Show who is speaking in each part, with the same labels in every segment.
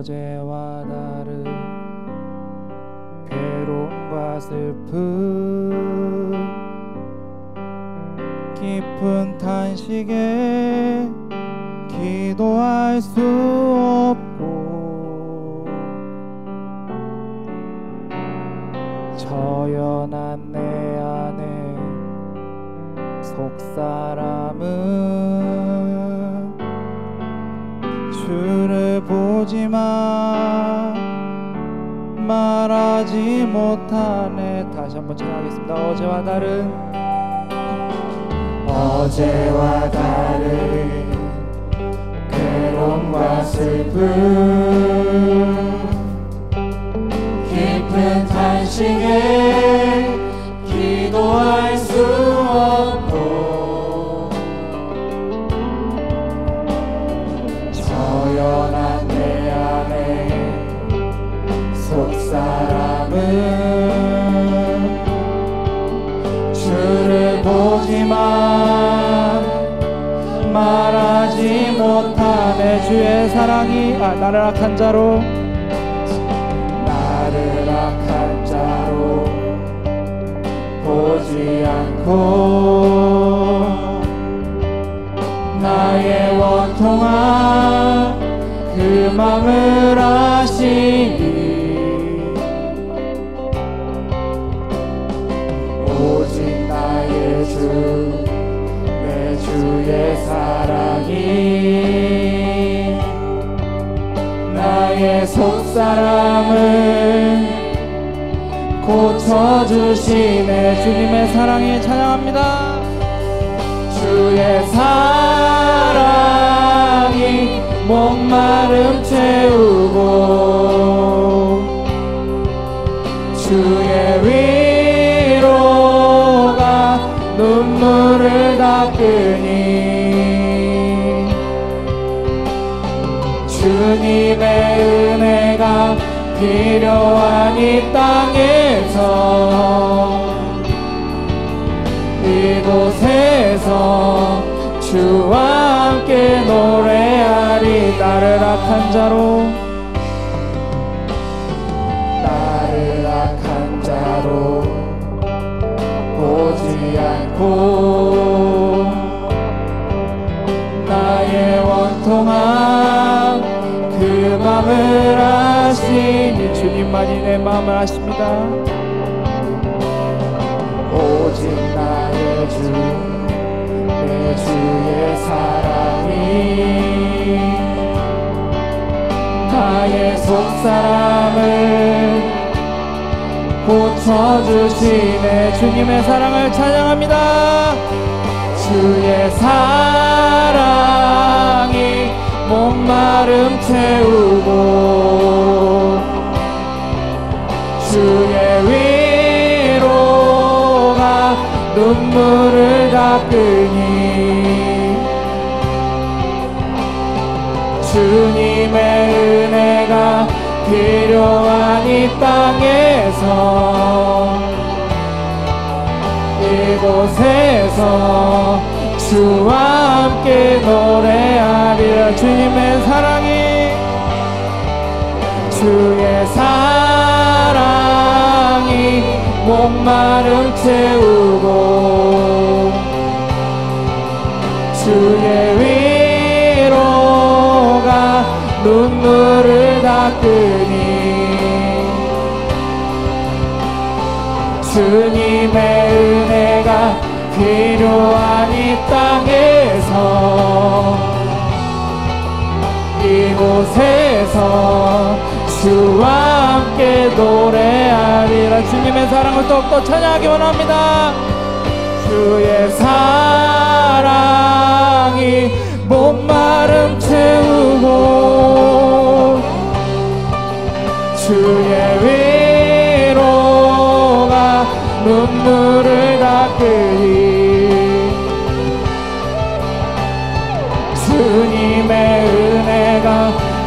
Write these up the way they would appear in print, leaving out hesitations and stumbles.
Speaker 1: 어제와 다른 괴로움과 슬픔 깊은 탄식에 기도할 수 없고 저연한 내 안에 속사람은 주를 보지만 말하지 못하네. 다시 한번 찬양하겠습니다. 어제와 다른 괴로움과 슬픔 깊은 탄식에 기도할 수 없고 저연한 내 안에 속사람은 주를 보지만 말하지 못하네. 주의 사랑이 나를 악한 자로 보지 않고 나의 원통한 그 맘을 아시니 오직 나의 주 내 주의 사랑이 나의 속사람을 고쳐주시네. 주님의 사랑에 찬양합니다. 주의 사랑이 목마름 채우고 주의 위로가 눈물을 닦으니 주님의 은혜가 필요한 이 땅에서 이곳에서 주와 함께 노래하리. 나를 악한 자로 보지 않고 나의 원통한 그 맘을 아시니 주님만이 내 마음을 아십니다. 오직 나의 주 내 주의 사랑이 나의 속사람을 고쳐주시네. 주님의 사랑을 찬양합니다. 주의 사랑이 목마름 채우고 주의 위로가 눈물을 닦으니 주님의 은혜가 필요한 이 땅에서 이곳에서 주와 함께 노래하리라. 주의 사랑이 목마름 채우고 주의 위로가 눈물을 닦으니 주님의 은혜가 필요한 이 땅에서 이곳에서 주와 함께 노래하리라. 주님의 사랑을 더욱더 찬양하기 원합니다. 주의 사랑이 목마름 채우고 주의 위로가 눈물을 닦으니 주님의 은혜가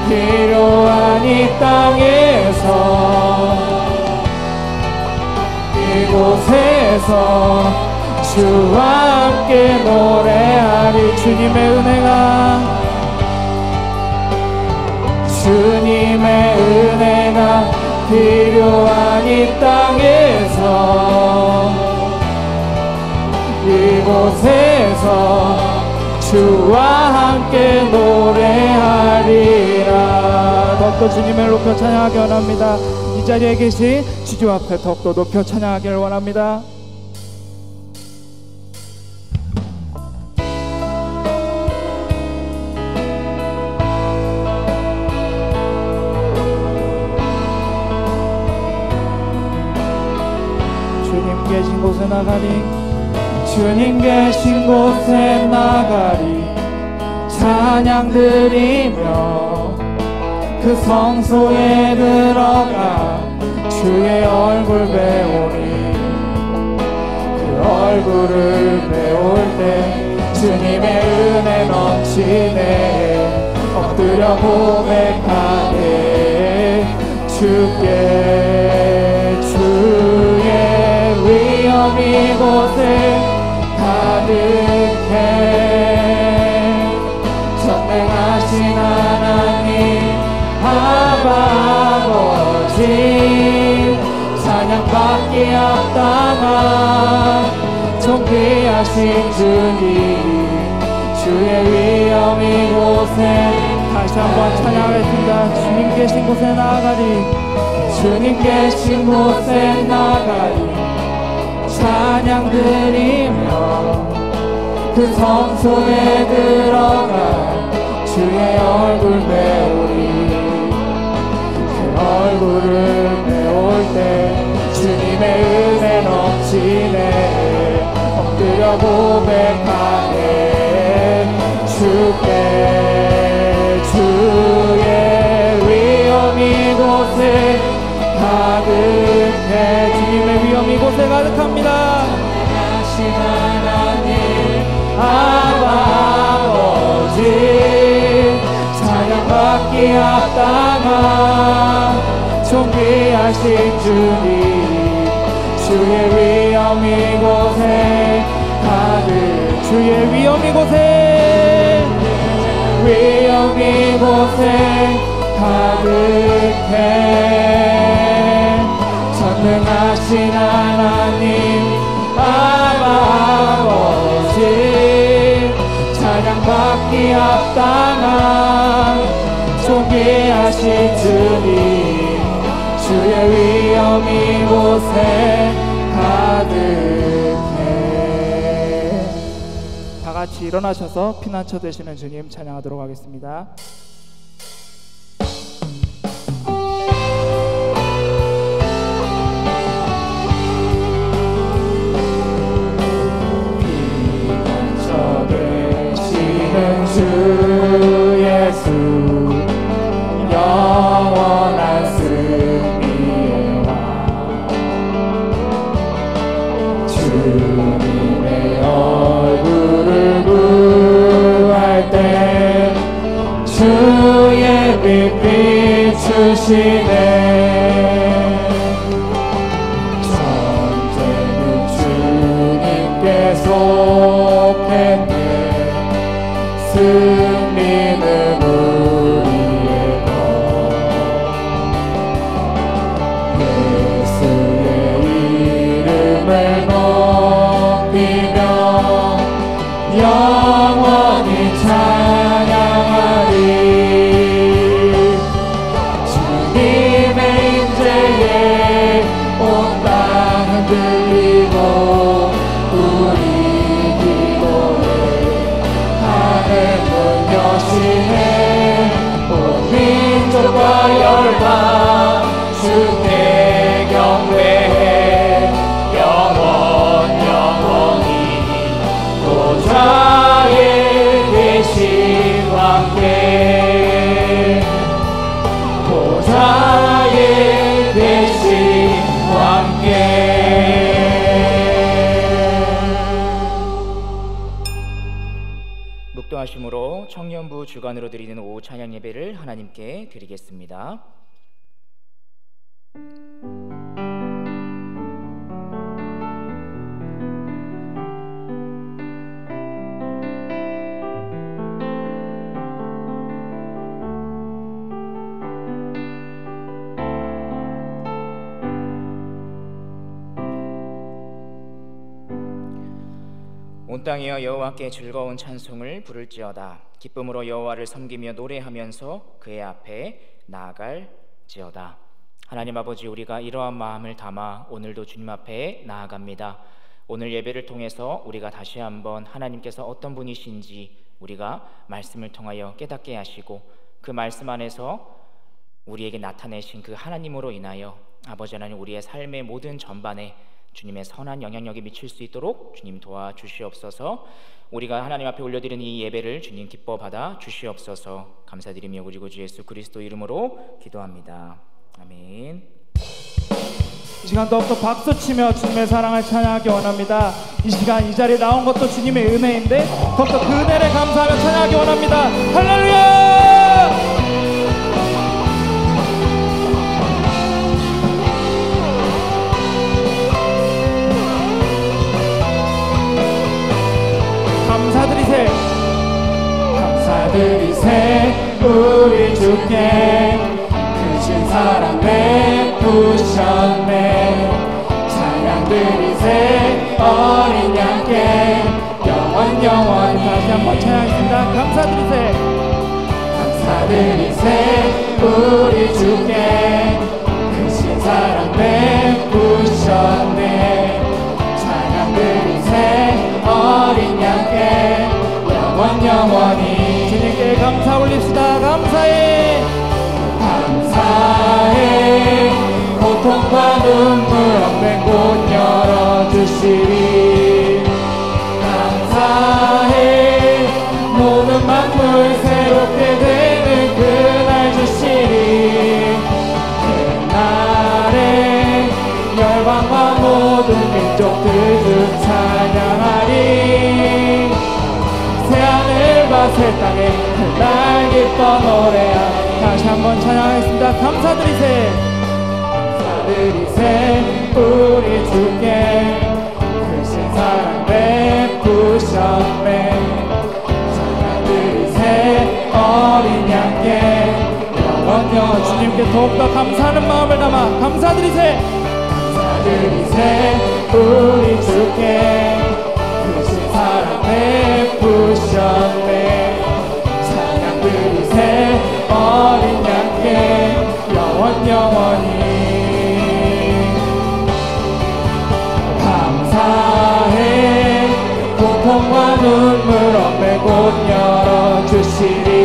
Speaker 1: 필요한 이 땅에서 이곳에서 주와 함께 노래하리. 주님의 필요한 이 땅에서 이곳에서 주와 함께 노래하리라. 더욱더 주님을 높여 찬양하기 원합니다. 이 자리에 계신 주님 앞에 더욱더 높여 찬양하기를 원합니다. 주님 계신 곳에 나가리, 주님 계신 곳에 나가리. 찬양 드리며 그 성소에 들어가 주의 얼굴 배우니, 그 얼굴을 배울 때 주님의 은혜 넘치네. 엎드려 고백하네. 주께 주의 위엄 이곳에 가득해. 전능하신 하나님 아버지, 찬양받기 합당한 존귀하신 주님, 주의 위엄 이곳에. 다시 한번 찬양하겠습니다. 주님 계신 곳에 나가리, 주님 계신 곳에 나가리. 찬양 드리며 그 성소에 들어가 주의 얼굴 배우리. 그 얼굴을 배울 때 주님의 은혜 넘치네. 엎드려 고백하네. 주께 주의 위엄 이곳에 가득해. 주님의 위엄 이곳에 가득합니다. 하신 하나님 아버지, 찬양받기 합당한 존귀하신 주님, 주의 위엄 이곳에 가득. 주의 위엄 이곳에, 위엄 이곳에 가득해. 전능하신 하나님 아버지, 찬양받기 합당한 존귀하신 주님, 주의 위엄 이곳에 가득해. 다같이 일어나셔서 피난처 되시는 주님 찬양하도록 하겠습니다. 주 예수, 영원한 승리의 왕. 주님의 얼굴을 구할 때 주의 빛 비추시네. 전쟁은 주님께 속했네. 승리는 우리의 것. 예수의 이름을 높이며 영원히 찬양하리. 주님의 임재에 온 땅 흔들리고 우리 기도에 하늘문 여시네. 온 민족과 열방 주께 경배해. 영원히 보좌에 계신 왕께, 보좌에 계신 왕께.
Speaker 2: 묵도하심으로 청년부 주간으로 드리는 오후 찬양 예배를 하나님께 드리겠습니다. 온 땅이여 여호와께 즐거운 찬송을 부를지어다. 기쁨으로 여호와를 섬기며 노래하면서 그의 앞에 나아갈지어다. 하나님 아버지, 우리가 이러한 마음을 담아 오늘도 주님 앞에 나아갑니다. 오늘 예배를 통해서 우리가 다시 한번 하나님께서 어떤 분이신지 우리가 말씀을 통하여 깨닫게 하시고, 그 말씀 안에서 우리에게 나타내신 그 하나님으로 인하여 아버지 하나님, 우리의 삶의 모든 전반에 주님의 선한 영향력이 미칠 수 있도록 주님 도와주시옵소서. 우리가 하나님 앞에 올려드리는 이 예배를 주님 기뻐 받아 주시옵소서. 감사드리며 우리 구주 예수 그리스도 이름으로 기도합니다. 아멘.
Speaker 1: 이 시간 더욱더 박수치며 주님의 사랑을 찬양하기 원합니다. 이 시간 이 자리에 나온 것도 주님의 은혜인데 더욱더 그 은혜를 감사하며 찬양하기 원합니다. 할렐루야! 감사드리세, 감사드리세 우리 주께 크신 사랑 베푸셨네. 찬양드리세 어린 양께 영원히. 다시 한번 찬양하겠습니다. 감사드리세, 감사드리세 우리 주께 크신 사랑 베푸셨네. 찬양드리세 어린 양께 영원히. 주님께 감사 올립시다. 감사해, 감사해. 고통과 눈물 없는 곳 열어주시리. 감사해. 모든 만물 새롭게 되는 그날 주시리. 그날에 열방과 모든 민족들 주 찬양하리. 새하늘과 새 땅에 그날 기뻐 노래하리. 다시 한번 찬양하겠습니다. 감사드리세, 감사드리세 우리 주께 크신 사랑 베푸셨네. 찬양드리세 어린 양께 영원히. 주님께 더욱더 감사하는 마음을 담아 감사드리세, 감사드리세 우리 주께 크신 사랑 베푸셨네. 찬양드리세 어린 양께 영원히. 감사해. 고통과 눈물 없는 곳 열어주시리.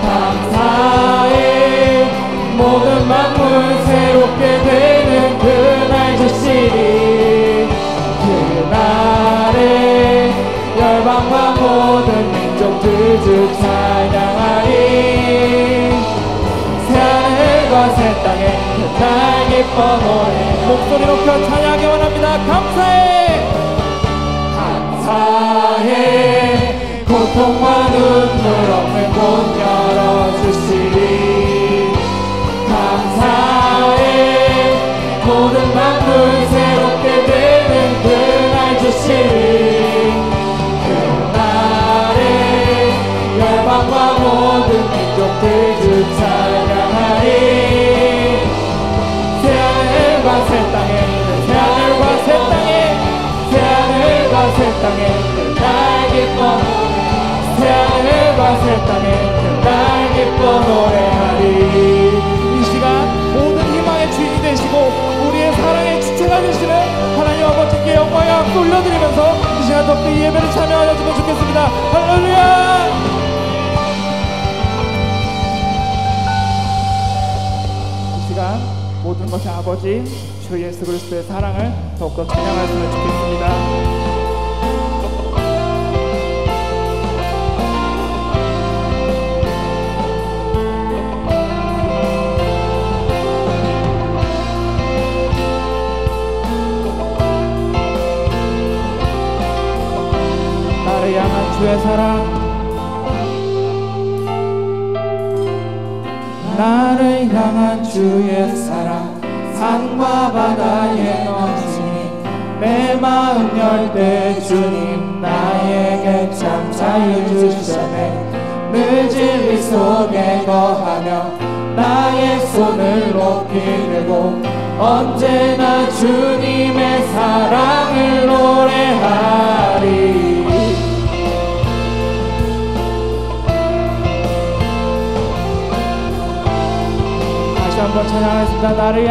Speaker 1: 감사해. 모든 만물 새롭게 되는 그날 주시리. 그날에 열방과 모든 민족들 주 찬양하리. 새하늘과 새 땅에 그날 기뻐 노래. 목소리 높여 찬양하기 원합니다. 감사해, 감사해. 고통과 눈물 없는 곳 열어주시리. 감사해. 모든 만물 새롭게 되는 그날 주시리. 그날에 열방과 모든 민족들 주 찬양하리. 새하늘과 새 땅에, 새하늘과 새 땅에, 새하늘과 새 땅에 그날 기뻐 노래. 새하늘과 새 땅에 그날 기뻐 노래하리. 이 시간 모든 희망의 주인이 되시고 우리의 사랑의 주체가 되시는 하나님 아버지께 영광의 박수 올려드리면서 이 시간 더욱더 이 예배를 참여하였으면 좋겠습니다. 할렐루야! 모든 것이 아버지 주 예수 그리스도의 사랑을 더욱더 찬양하였으면 좋겠습니다. 나를 향한 주의 사랑, 나를 향한 주의 사랑 산과 바다에 넘치니 내 마음 열 때 주님 나에게 참 자유 주셨네. 늦은 이 속에 거하며 나의 손을 높이 들고 언제나 주님의 사랑을 노래하리. 다시 한번 찬양하겠습니다. 나를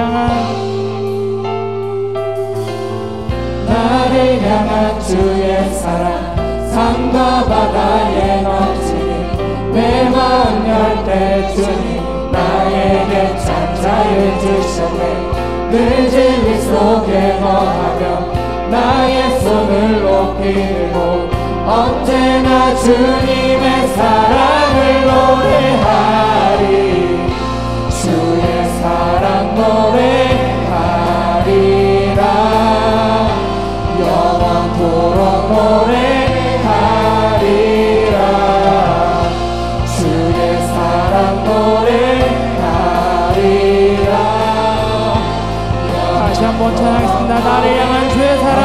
Speaker 1: 향한 주의 사랑, 산과 바다에 넘치니 내 마음 열 때 주님 나에게 찬자를 주셨네. 늘 진리 속에 거하며 나의 손을 높이 들고 언제나 주님의 사랑을 노래하리. 주의 사랑 노래하리라. 영원토록 노래하리라. 주의 사랑 노래하리라. 다시 한번 찬양하겠습니다. 나를 향한 주의 사랑,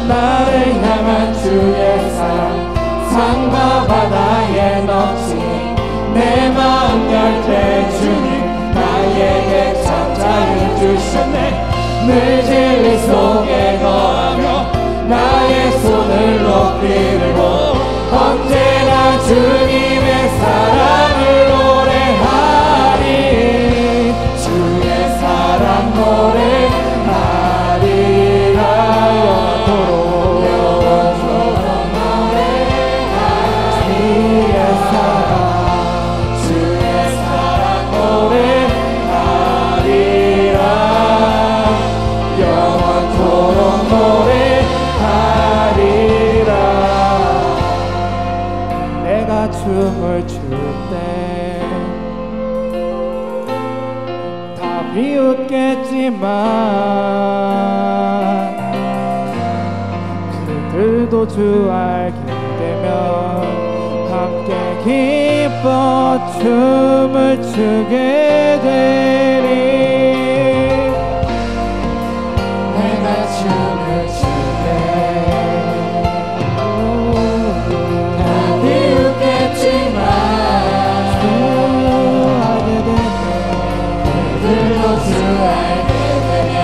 Speaker 1: 나를 향한 주의 사랑, 산과 바다에 넘치니 내 마음 열 때 주님 나에게 찬자를 주셨네. 늘 진리 속에 거하며 나의 손을 높이 들고 언제나 주님의 사랑을 노래하리. 주의 사랑 노래하리라. 영원토록 노래하리. 주의 사랑 노래하리라. 영원토록 노래하리라. 내가 춤을 출 때 다 비웃겠지만 그들도 주 알게 되면 함께 기뻐 춤을 추게 되리. 내가 춤을 출 때 다 비웃겠지만 그들도 주 알게 되면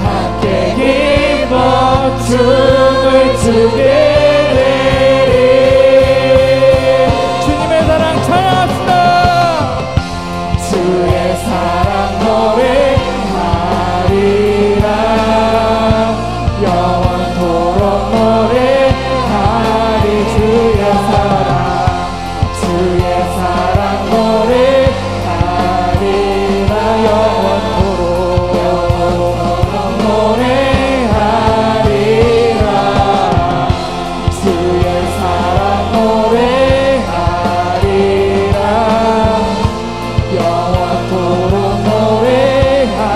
Speaker 1: 함께 기뻐 춤을 추게 되리. 주님의 사랑 찬양합시다. 주의 사랑 노래하리라. 영원토록 노래하리. 주의 사랑, 주의 사랑 노래하리라. 영원토록 노래하리라. 주의 사랑 노래하리라. 영원토록 노래하리라.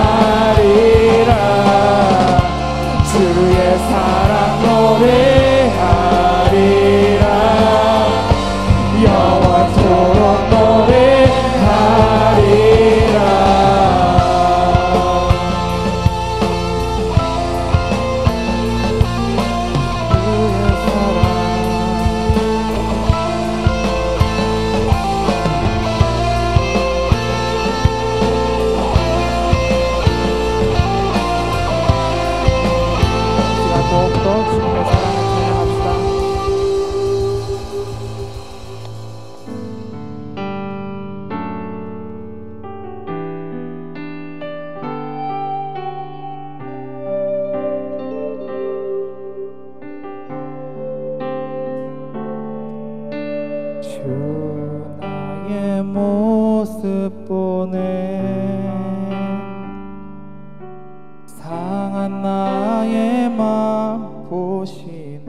Speaker 1: 주의 사랑 노래하리라. 영원토록 노래하리라. 더욱더 주님의 사랑을 찬양합시다. 주 나의 모습 보네. 상한 나의 맘 보시네.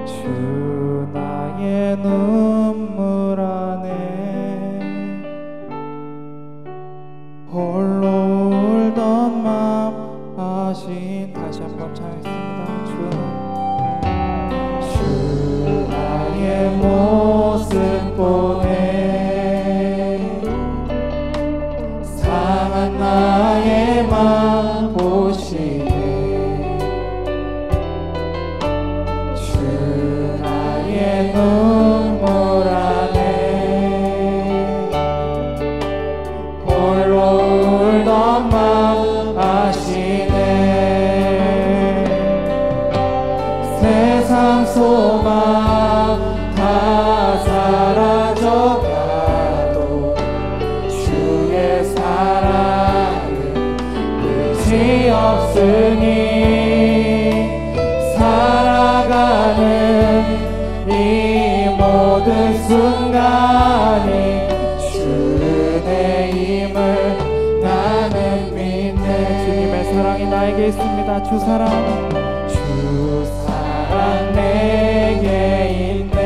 Speaker 1: 주 나의 눈물 안에 홀로 울던 맘 아신. 다시 한번 찬양했습니다. 주 나의 모습 보네. 상한 나의 맘 보시네. 주 나의 눈물 세상 소망 다 사라져가도 주의 사랑은 끝이 없으니 살아가는 이 모든 순간이 주의 힘을 나는 믿네. 주님의 사랑이 나에게 있습니다. 주 사랑 내게 있네.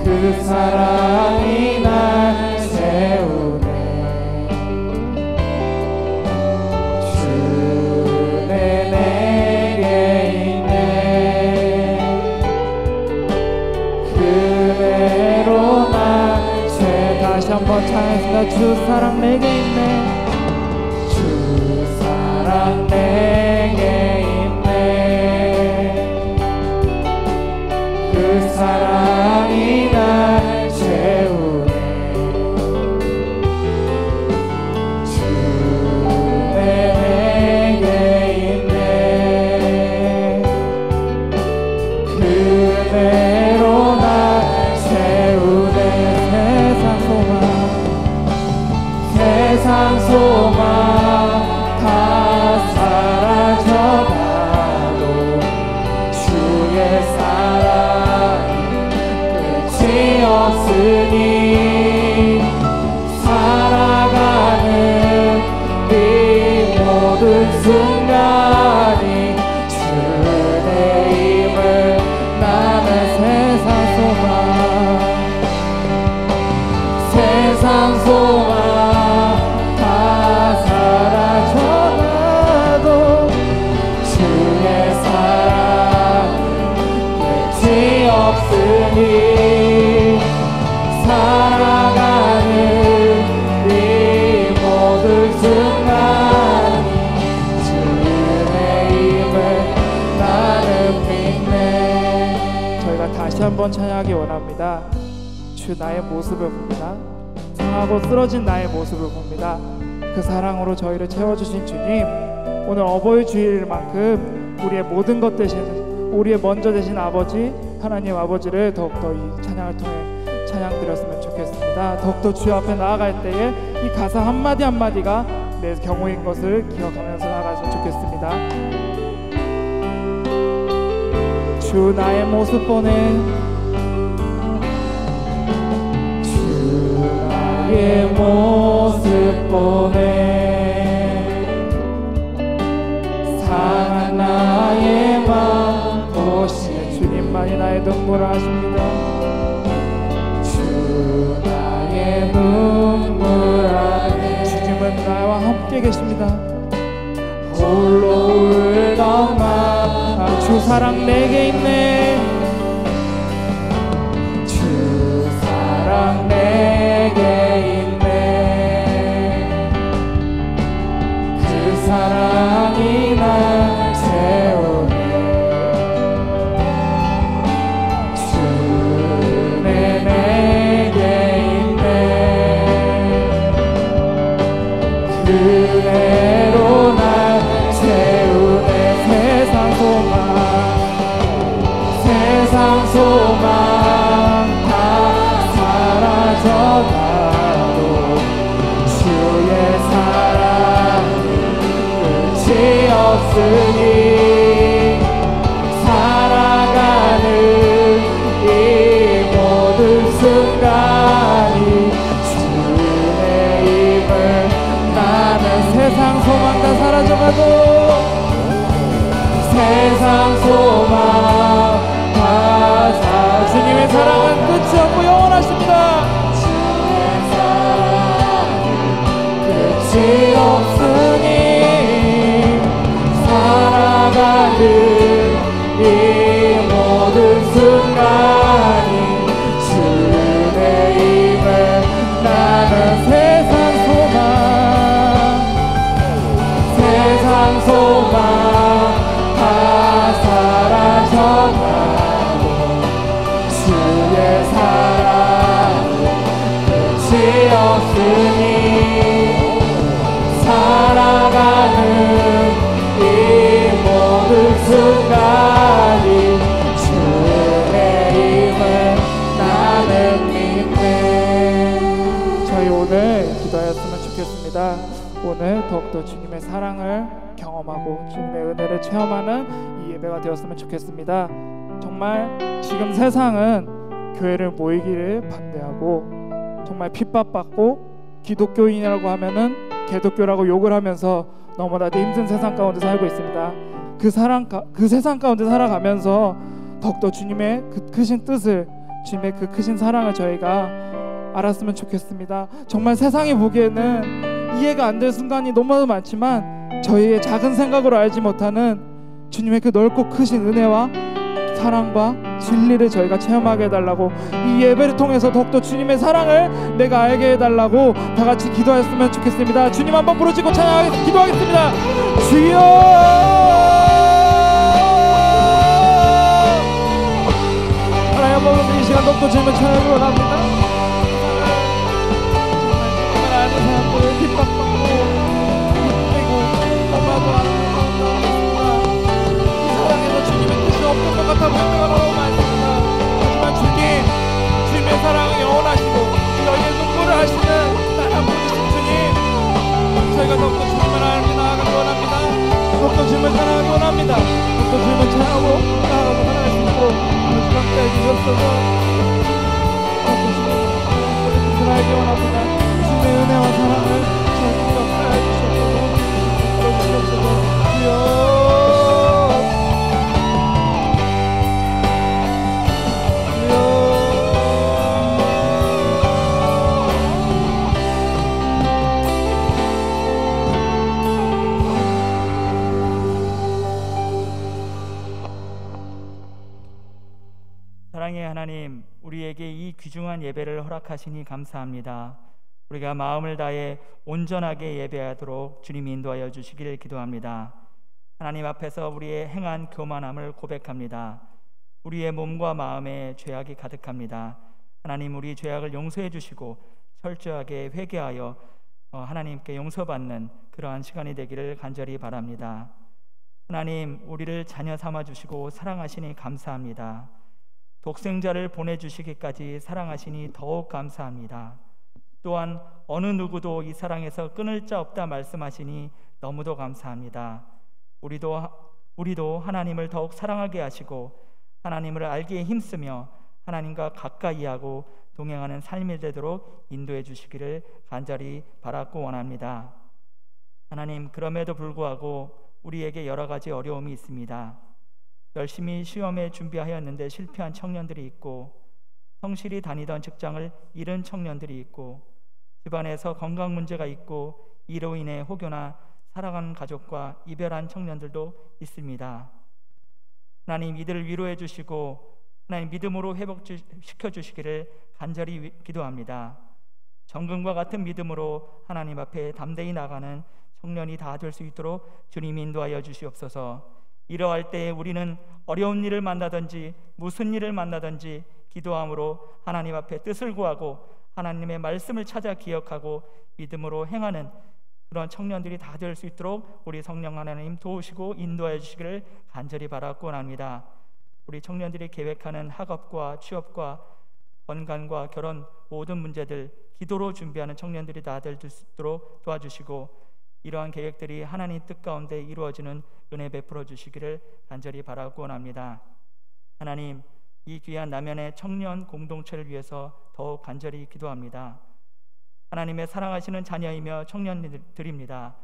Speaker 1: 그 사랑이 날 세우네. 주네 내게 있네. 그대로 날 세. 다시 한번 찬양했습니다. 주 사랑 내게 있네. 주 사랑 내게 그 사랑이 날 채우네. 주네 내게 있네. 그대로 날 채우네. 세상 소망 다 사라져가도 주의 사랑 없으니 살아가는 이 모든 순간이 주의 힘을 나는 세상 소망 다 사라져가도 주의 사랑 끝이 없으니 살아가는 이 모든 순간이 주의 힘을 나는 믿네. 저희가 다시 한번 찬양하기 원합니다. 주 나의 모습을 봅니다. 상하고 쓰러진 나의 모습을 봅니다. 그 사랑으로 저희를 채워주신 주님, 오늘 어버이 주일만큼 우리의 모든 것 대신 우리의 먼저 되신 아버지 하나님 아버지를 더욱더 이 찬양을 통해 찬양드렸으면 좋겠습니다. 더욱더 주 앞에 나아갈 때에 이 가사 한마디 한마디가 내 경우인 것을 기억하면서 나아갔으면 좋겠습니다. 주 나의 모습 보내. 주 나의 모습 보내. 상한 나의 마음 보시네. 주님만이 나의 눈물을 아십니다. 나의 눈물 안에 주님은 나와 함께 계십니다. 홀로 울던 나 주 사랑 내게 있네. 주 사랑 내게 있네. 그 사랑이 날 채우네. 그대로 날 채우네. 세상 소망 다 사라져가도 주의 사랑 끝이 없으니 살아가는 이 모든 순간이 주의 힘을 나는 세상 소망 다 사라져가도 세상 소망 다 주님의 사랑은 끝이 없고 영원하십니다. 주의 사랑은 끝이 없으니 살아가는 이 모든 순간이 주의 힘을 나는 세상 소망 다 사랑 순간이 주의 힘을 나는 믿네. 저희 오늘 기도하였으면 좋겠습니다. 오늘 더욱더 주님의 사랑을 경험하고 주님의 은혜를 체험하는 이 예배가 되었으면 좋겠습니다. 정말 지금 세상은 교회를 모이기를 반대하고 정말 핍박받고 기독교인이라고 하면은 개독교라고 욕을 하면서 너무나도 힘든 세상 가운데 살고 있습니다. 그 세상 가운데 살아가면서 더욱더 주님의 그 크신 뜻을, 주님의 그 크신 사랑을 저희가 알았으면 좋겠습니다. 정말 세상이 보기에는 이해가 안 될 순간이 너무나도 많지만 저희의 작은 생각으로 알지 못하는 주님의 그 넓고 크신 은혜와 사랑과 진리를 저희가 체험하게 해달라고, 이 예배를 통해서 더욱더 주님의 사랑을 내가 알게 해달라고 다 같이 기도했으면 좋겠습니다. 주님 한번 부르짖고 기도하겠습니다. 주여, 하나님 한번 이 시간 더욱더 주님을 찬양하기 원합니다. 정말 아는 사람들 핍박받고 힘들고 너무나도 없는 것 같아 보일 때가 너무 많습니다. 하지만 주님의 사랑은 영원하시고 저희의 눈물을 하시는 단 한 분이신 주님, 저희가 더욱더 주님을 알게 나아가기 원합니다. 더욱더 주님을 사랑하기 원합니다. 더욱더 주님을 찬양하고 나아가고 살아갈 수 있고 주님께 주셨어서 더욱더 주님을 알기 원합니다. 주님의 은혜와 사랑을 저희에게 역사해 주셔서 주여,
Speaker 3: 사랑의 하나님, 우리에게 이 귀중한 예배를 허락하시니 감사합니다. 우리가 마음을 다해 온전하게 예배하도록 주님이 인도하여 주시기를 기도합니다. 하나님 앞에서 우리의 행한 교만함을 고백합니다. 우리의 몸과 마음에 죄악이 가득합니다. 하나님, 우리 죄악을 용서해 주시고 철저하게 회개하여 하나님께 용서받는 그러한 시간이 되기를 간절히 바랍니다. 하나님, 우리를 자녀 삼아 주시고 사랑하시니 감사합니다. 독생자를 보내주시기까지 사랑하시니 더욱 감사합니다. 또한 어느 누구도 이 사랑에서 끊을 자 없다 말씀하시니 너무도 감사합니다. 우리도 하나님을 더욱 사랑하게 하시고 하나님을 알기에 힘쓰며 하나님과 가까이 하고 동행하는 삶이 되도록 인도해 주시기를 간절히 바라고 원합니다. 하나님, 그럼에도 불구하고 우리에게 여러 가지 어려움이 있습니다. 열심히 시험에 준비하였는데 실패한 청년들이 있고, 성실히 다니던 직장을 잃은 청년들이 있고, 집안에서 건강 문제가 있고 이로 인해 혹여나 살아가는 가족과 이별한 청년들도 있습니다. 하나님, 이들을 위로해 주시고 하나님 믿음으로 회복시켜 주시기를 간절히 기도합니다. 정금과 같은 믿음으로 하나님 앞에 담대히 나가는 청년이 다 될 수 있도록 주님이 인도하여 주시옵소서. 이러할 때에 우리는 어려운 일을 만나든지 무슨 일을 만나든지 기도함으로 하나님 앞에 뜻을 구하고 하나님의 말씀을 찾아 기억하고 믿음으로 행하는 그런 청년들이 다 될 수 있도록 우리 성령 하나님 도우시고 인도하여 주시기를 간절히 바라고 원합니다. 우리 청년들이 계획하는 학업과 취업과 건강과 결혼 모든 문제들 기도로 준비하는 청년들이 다 될 수 있도록 도와주시고 이러한 계획들이 하나님 뜻 가운데 이루어지는 은혜 베풀어 주시기를 간절히 바라고 원합니다. 하나님, 이 귀한 남연의 청년 공동체를 위해서 더욱 간절히 기도합니다. 하나님의 사랑하시는 자녀이며 청년들입니다.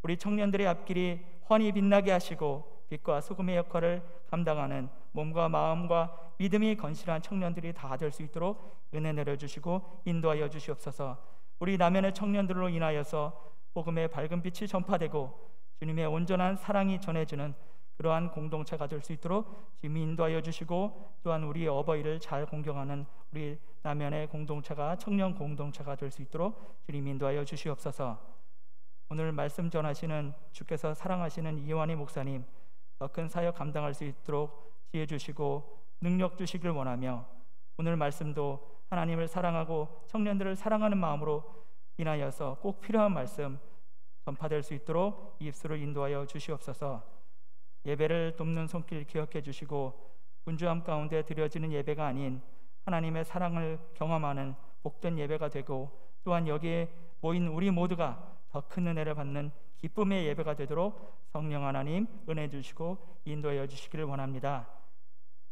Speaker 3: 우리 청년들의 앞길이 훤히 빛나게 하시고 빛과 소금의 역할을 감당하는 몸과 마음과 믿음이 건실한 청년들이 다 될 수 있도록 은혜 내려주시고 인도하여 주시옵소서. 우리 남연의 청년들로 인하여서 복음의 밝은 빛이 전파되고 주님의 온전한 사랑이 전해지는 그러한 공동체가 될 수 있도록 주님이 인도하여 주시고, 또한 우리 어버이를 잘 공경하는 우리 남연의 공동체가 청년 공동체가 될 수 있도록 주님이 인도하여 주시옵소서. 오늘 말씀 전하시는 주께서 사랑하시는 이완희 목사님 더 큰 사역 감당할 수 있도록 지혜 주시고 능력 주시길 원하며, 오늘 말씀도 하나님을 사랑하고 청년들을 사랑하는 마음으로 인하여서 꼭 필요한 말씀 전파될 수 있도록 입술을 인도하여 주시옵소서. 예배를 돕는 손길 기억해 주시고 분주함 가운데 드려지는 예배가 아닌 하나님의 사랑을 경험하는 복된 예배가 되고 또한 여기에 모인 우리 모두가 더 큰 은혜를 받는 기쁨의 예배가 되도록 성령 하나님 은혜 주시고 인도하여 주시기를 원합니다.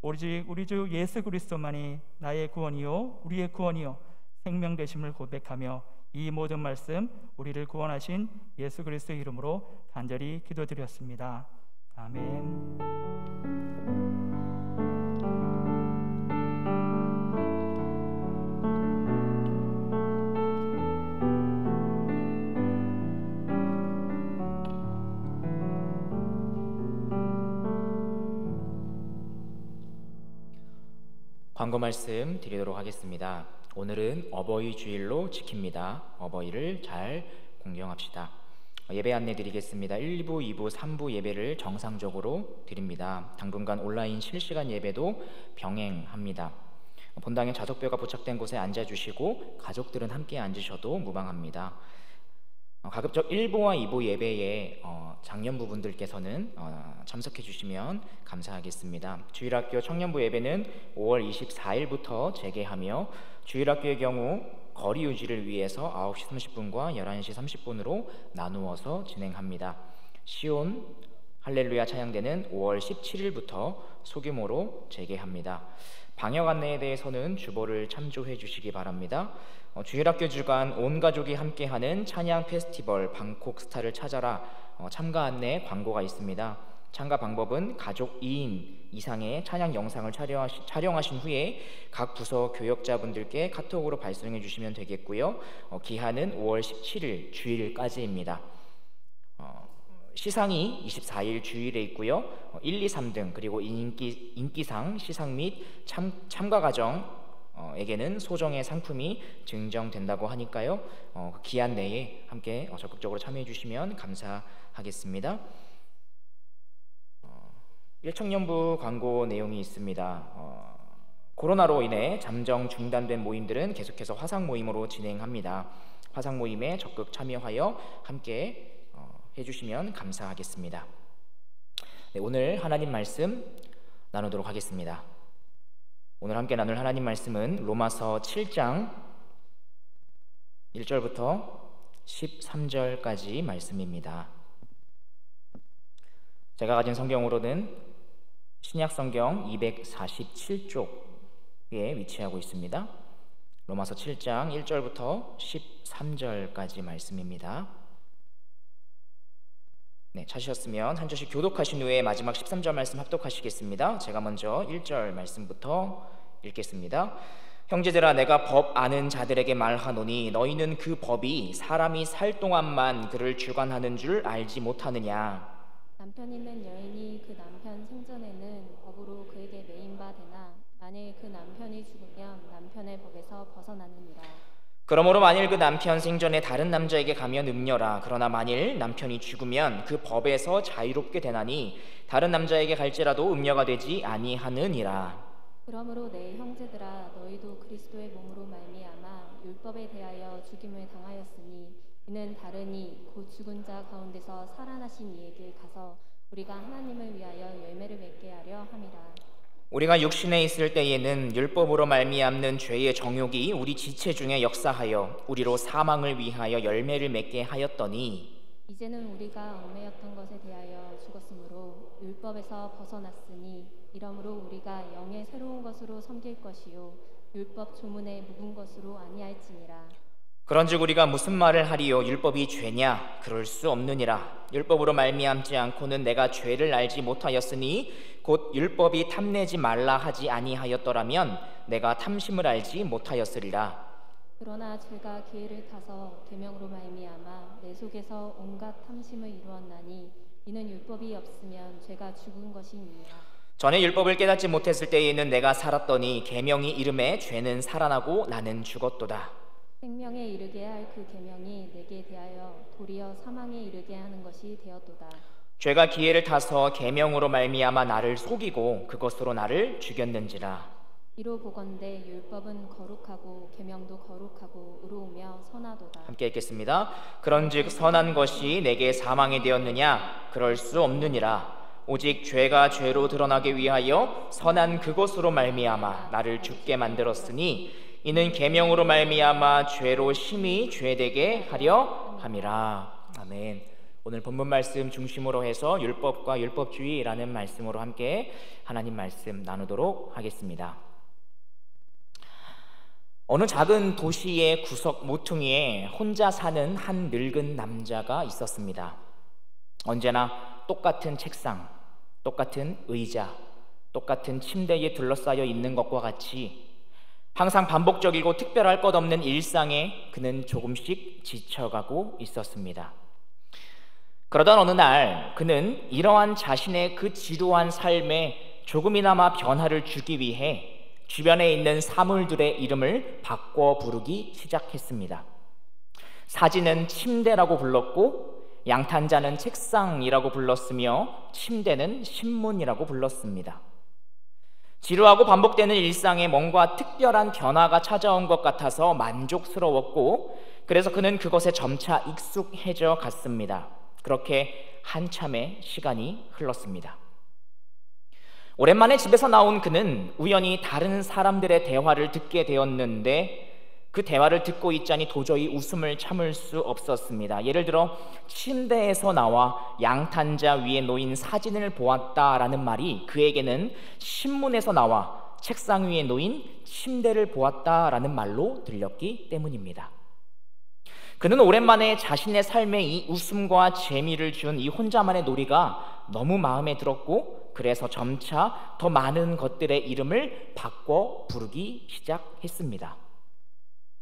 Speaker 3: 우리 주 예수 그리스도만이 나의 구원이요 우리의 구원이요 생명 되심을 고백하며 이 모든 말씀 우리를 구원하신 예수 그리스도의 이름으로 간절히 기도드렸습니다. 아멘.
Speaker 2: 광고 말씀 드리도록 하겠습니다. 오늘은 어버이 주일로 지킵니다. 어버이를 잘 공경합시다. 예배 안내 드리겠습니다. 1부, 2부, 3부 예배를 정상적으로 드립니다. 당분간 온라인 실시간 예배도 병행합니다. 본당에 좌석뼈가 부착된 곳에 앉아주시고 가족들은 함께 앉으셔도 무방합니다. 가급적 1부와 2부 예배에 장년부분들께서는 참석해 주시면 감사하겠습니다. 주일학교 청년부 예배는 5월 24일부터 재개하며 주일학교의 경우 거리 유지를 위해서 9시 30분과 11시 30분으로 나누어서 진행합니다. 시온 할렐루야 찬양대는 5월 17일부터 소규모로 재개합니다. 방역 안내에 대해서는 주보를 참조해 주시기 바랍니다. 주일학교 주간 온 가족이 함께하는 찬양 페스티벌 방콕 스타를 찾아라 참가 안내 광고가 있습니다. 참가 방법은 가족 2인 이상의 찬양 영상을 촬영하신 후에 각 부서 교역자분들께 카톡으로 발송해 주시면 되겠고요. 기한은 5월 17일 주일까지입니다. 시상이 24일 주일에 있고요. 1, 2, 3등 그리고 인기상 시상 및 참가 과정에게는 소정의 상품이 증정된다고 하니까요. 기한 내에 함께 적극적으로 참여해 주시면 감사하겠습니다. 1청년부 광고 내용이 있습니다. 코로나로 인해 잠정 중단된 모임들은 계속해서 화상 모임으로 진행합니다. 화상 모임에 적극 참여하여 함께 해주시면 감사하겠습니다. 네, 오늘 하나님 말씀 나누도록 하겠습니다. 오늘 함께 나눌 하나님 말씀은 로마서 7장 1절부터 13절까지 말씀입니다. 제가 가진 성경으로는 신약성경 247쪽에 위치하고 있습니다. 로마서 7장 1절부터 13절까지 말씀입니다. 네, 찾으셨으면 한 절씩 교독하신 후에 마지막 13절 말씀 합독하시겠습니다. 제가 먼저 1절 말씀부터 읽겠습니다. 형제들아, 내가 법 아는 자들에게 말하노니 너희는 그 법이 사람이 살 동안만 그를 주관하는 줄 알지 못하느냐.
Speaker 4: 남편 있는 여인이 그 남편 생전에는 법으로 그에게 매인 바 되나 만일 그 남편이 죽으면 남편의 법에서 벗어나느니라.
Speaker 2: 그러므로 만일 그 남편 생전에 다른 남자에게 가면 음녀라. 그러나 만일 남편이 죽으면 그 법에서 자유롭게 되나니 다른 남자에게 갈지라도 음녀가 되지 아니하느니라.
Speaker 4: 그러므로 내 형제들아, 너희도 그리스도의 몸으로 말미암아 율법에 대하여 죽임을 당하였으니 이는 다르니 곧 죽은 자 가운데서 살아나신 이에게 가서 우리가 하나님을 위하여 열매를 맺게 하려 함이라.
Speaker 2: 우리가 육신에 있을 때에는 율법으로 말미암는 죄의 정욕이 우리 지체 중에 역사하여 우리로 사망을 위하여 열매를 맺게 하였더니
Speaker 4: 이제는 우리가 얽매였던 것에 대하여 죽었으므로 율법에서 벗어났으니 이러므로 우리가 영의 새로운 것으로 섬길 것이요 율법 조문의 묵은 것으로 아니할지니라.
Speaker 2: 그런즉 우리가 무슨 말을 하리요? 율법이 죄냐? 그럴 수 없느니라. 율법으로 말미암지 않고는 내가 죄를 알지 못하였으니 곧 율법이 탐내지 말라 하지 아니하였더라면 내가 탐심을 알지 못하였으리라.
Speaker 4: 그러나 죄가 기회를 타서 계명으로 말미암아 내 속에서 온갖 탐심을 이루었나니 이는 율법이 없으면 죄가 죽은 것이니라.
Speaker 2: 전에 율법을 깨닫지 못했을 때에는 내가 살았더니 계명이 이름에 죄는 살아나고 나는 죽었도다.
Speaker 4: 생명에 이르게 할 그 계명이 내게 대하여 도리어 사망에 이르게 하는 것이 되었도다.
Speaker 2: 죄가 기회를 타서 계명으로 말미암아 나를 속이고 그것으로 나를 죽였는지라.
Speaker 4: 이로 보건대 율법은 거룩하고 계명도 거룩하고 의로우며 선하도다.
Speaker 2: 함께 읽겠습니다. 그런즉 선한 것이 내게 사망이 되었느냐? 그럴 수 없느니라. 오직 죄가 죄로 드러나게 위하여 선한 그것으로 말미암아 나를 죽게 만들었으니 이는 계명으로 말미암아 죄로 심히 죄되게 하려 함이라. 아멘. 오늘 본문 말씀 중심으로 해서 율법과 율법주의라는 말씀으로 함께 하나님 말씀 나누도록 하겠습니다. 어느 작은 도시의 구석 모퉁이에 혼자 사는 한 늙은 남자가 있었습니다. 언제나 똑같은 책상, 똑같은 의자, 똑같은 침대에 둘러싸여 있는 것과 같이 항상 반복적이고 특별할 것 없는 일상에 그는 조금씩 지쳐가고 있었습니다. 그러던 어느 날 그는 이러한 자신의 그 지루한 삶에 조금이나마 변화를 주기 위해 주변에 있는 사물들의 이름을 바꿔 부르기 시작했습니다. 사진은 침대라고 불렀고 양탄자는 책상이라고 불렀으며 침대는 신문이라고 불렀습니다. 지루하고 반복되는 일상에 뭔가 특별한 변화가 찾아온 것 같아서 만족스러웠고 그래서 그는 그것에 점차 익숙해져 갔습니다. 그렇게 한참의 시간이 흘렀습니다. 오랜만에 집에서 나온 그는 우연히 다른 사람들의 대화를 듣게 되었는데 그 대화를 듣고 있자니 도저히 웃음을 참을 수 없었습니다. 예를 들어 침대에서 나와 양탄자 위에 놓인 사진을 보았다라는 말이 그에게는 신문에서 나와 책상 위에 놓인 침대를 보았다라는 말로 들렸기 때문입니다. 그는 오랜만에 자신의 삶에 이 웃음과 재미를 준 이 혼자만의 놀이가 너무 마음에 들었고 그래서 점차 더 많은 것들의 이름을 바꿔 부르기 시작했습니다.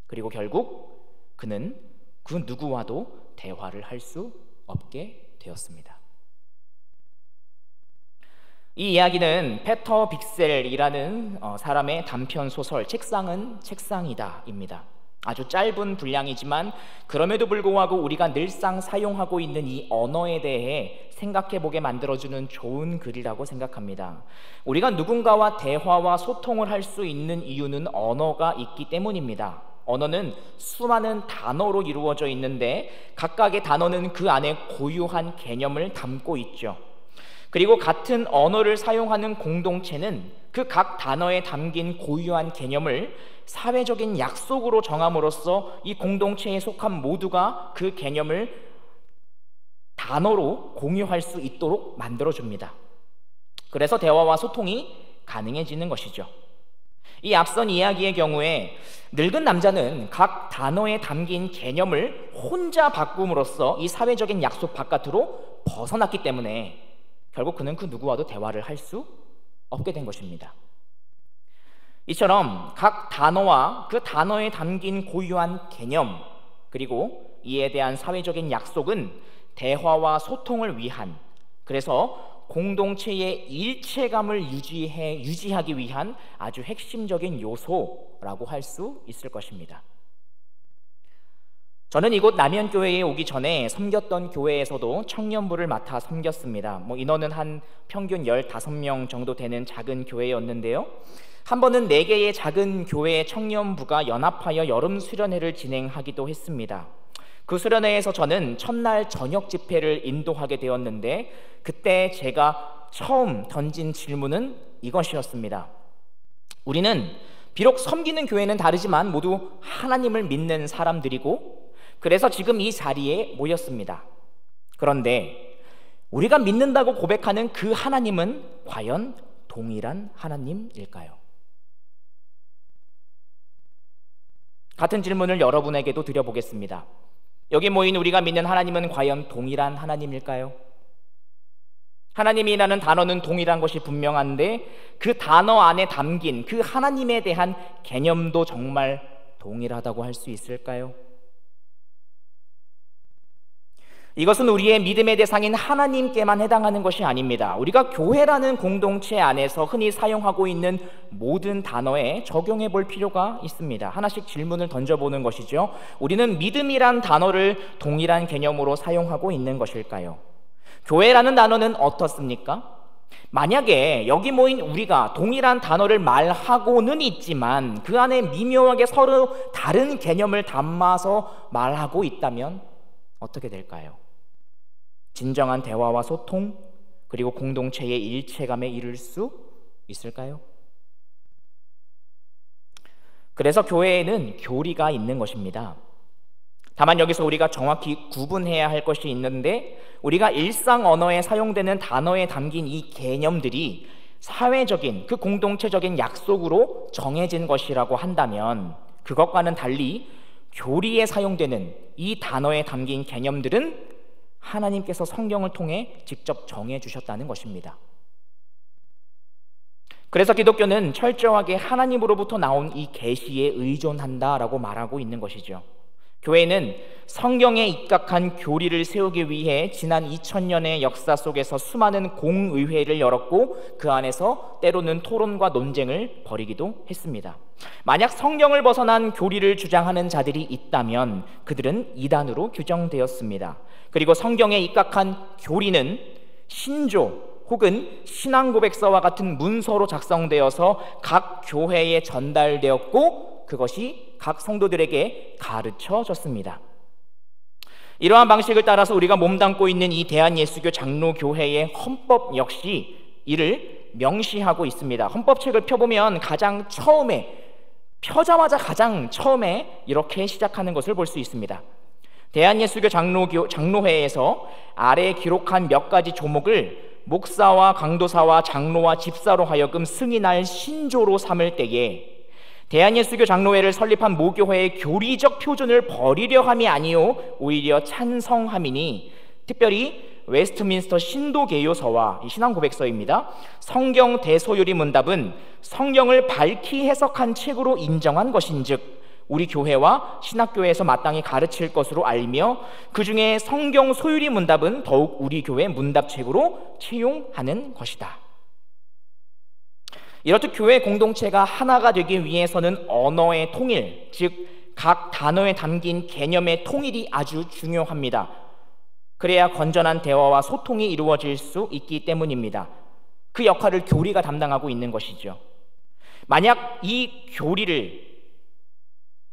Speaker 2: 그리고 결국 그는 그 누구와도 대화를 할 수 없게 되었습니다. 이 이야기는 페터 빅셀이라는 사람의 단편 소설 책상은 책상이다입니다. 아주 짧은 분량이지만 그럼에도 불구하고 우리가 늘상 사용하고 있는 이 언어에 대해 생각해보게 만들어주는 좋은 글이라고 생각합니다. 우리가 누군가와 대화와 소통을 할 수 있는 이유는 언어가 있기 때문입니다. 언어는 수많은 단어로 이루어져 있는데 각각의 단어는 그 안에 고유한 개념을 담고 있죠. 그리고 같은 언어를 사용하는 공동체는 그 각 단어에 담긴 고유한 개념을 사회적인 약속으로 정함으로써 이 공동체에 속한 모두가 그 개념을 단어로 공유할 수 있도록 만들어줍니다. 그래서 대화와 소통이 가능해지는 것이죠. 이 앞선 이야기의 경우에 늙은 남자는 각 단어에 담긴 개념을 혼자 바꿈으로써 이 사회적인 약속 바깥으로 벗어났기 때문에 결국 그는 그 누구와도 대화를 할 수 없게 된 것입니다. 이처럼 각 단어와 그 단어에 담긴 고유한 개념 그리고 이에 대한 사회적인 약속은 대화와 소통을 위한, 그래서 공동체의 일체감을 유지하기 위한 아주 핵심적인 요소라고 할 수 있을 것입니다. 저는 이곳 남현교회에 오기 전에 섬겼던 교회에서도 청년부를 맡아 섬겼습니다. 인원은 한 평균 15명 정도 되는 작은 교회였는데요. 한 번은 4개의 작은 교회의 청년부가 연합하여 여름 수련회를 진행하기도 했습니다. 그 수련회에서 저는 첫날 저녁 집회를 인도하게 되었는데 그때 제가 처음 던진 질문은 이것이었습니다. 우리는 비록 섬기는 교회는 다르지만 모두 하나님을 믿는 사람들이고 그래서 지금 이 자리에 모였습니다. 그런데 우리가 믿는다고 고백하는 그 하나님은 과연 동일한 하나님일까요? 같은 질문을 여러분에게도 드려보겠습니다. 여기 모인 우리가 믿는 하나님은 과연 동일한 하나님일까요? 하나님이라는 단어는 동일한 것이 분명한데 그 단어 안에 담긴 그 하나님에 대한 개념도 정말 동일하다고 할 수 있을까요? 이것은 우리의 믿음의 대상인 하나님께만 해당하는 것이 아닙니다. 우리가 교회라는 공동체 안에서 흔히 사용하고 있는 모든 단어에 적용해 볼 필요가 있습니다. 하나씩 질문을 던져보는 것이죠. 우리는 믿음이란 단어를 동일한 개념으로 사용하고 있는 것일까요? 교회라는 단어는 어떻습니까? 만약에 여기 모인 우리가 동일한 단어를 말하고는 있지만 그 안에 미묘하게 서로 다른 개념을 담아서 말하고 있다면 어떻게 될까요? 진정한 대화와 소통 그리고 공동체의 일체감에 이를 수 있을까요? 그래서 교회에는 교리가 있는 것입니다. 다만 여기서 우리가 정확히 구분해야 할 것이 있는데, 우리가 일상 언어에 사용되는 단어에 담긴 이 개념들이 사회적인, 그 공동체적인 약속으로 정해진 것이라고 한다면, 그것과는 달리 교리에 사용되는 이 단어에 담긴 개념들은 하나님께서 성경을 통해 직접 정해 주셨다는 것입니다. 그래서 기독교는 철저하게 하나님으로부터 나온 이 계시에 의존한다라고 말하고 있는 것이죠. 교회는 성경에 입각한 교리를 세우기 위해 지난 2000년의 역사 속에서 수많은 공의회를 열었고, 그 안에서 때로는 토론과 논쟁을 벌이기도 했습니다. 만약 성경을 벗어난 교리를 주장하는 자들이 있다면 그들은 이단으로 규정되었습니다. 그리고 성경에 입각한 교리는 신조 혹은 신앙고백서와 같은 문서로 작성되어서 각 교회에 전달되었고, 그것이 각 성도들에게 가르쳐졌습니다. 이러한 방식을 따라서 우리가 몸담고 있는 이 대한예수교 장로교회의 헌법 역시 이를 명시하고 있습니다. 헌법책을 펴보면 펴자마자 가장 처음에 이렇게 시작하는 것을 볼 수 있습니다. 대한예수교 장로회에서 아래에 기록한 몇 가지 조목을 목사와 강도사와 장로와 집사로 하여금 승인할 신조로 삼을 때에 대한예수교 장로회를 설립한 모교회의 교리적 표준을 버리려 함이 아니요 오히려 찬성함이니, 특별히 웨스트민스터 신도개요서와 신앙고백서입니다. 성경 대소요리 문답은 성경을 밝히 해석한 책으로 인정한 것인즉 우리 교회와 신학교에서 마땅히 가르칠 것으로 알며, 그 중에 성경 소유리 문답은 더욱 우리 교회 문답책으로 채용하는 것이다. 이렇듯 교회 공동체가 하나가 되기 위해서는 언어의 통일, 즉 각 단어에 담긴 개념의 통일이 아주 중요합니다. 그래야 건전한 대화와 소통이 이루어질 수 있기 때문입니다. 그 역할을 교리가 담당하고 있는 것이죠. 만약 이 교리를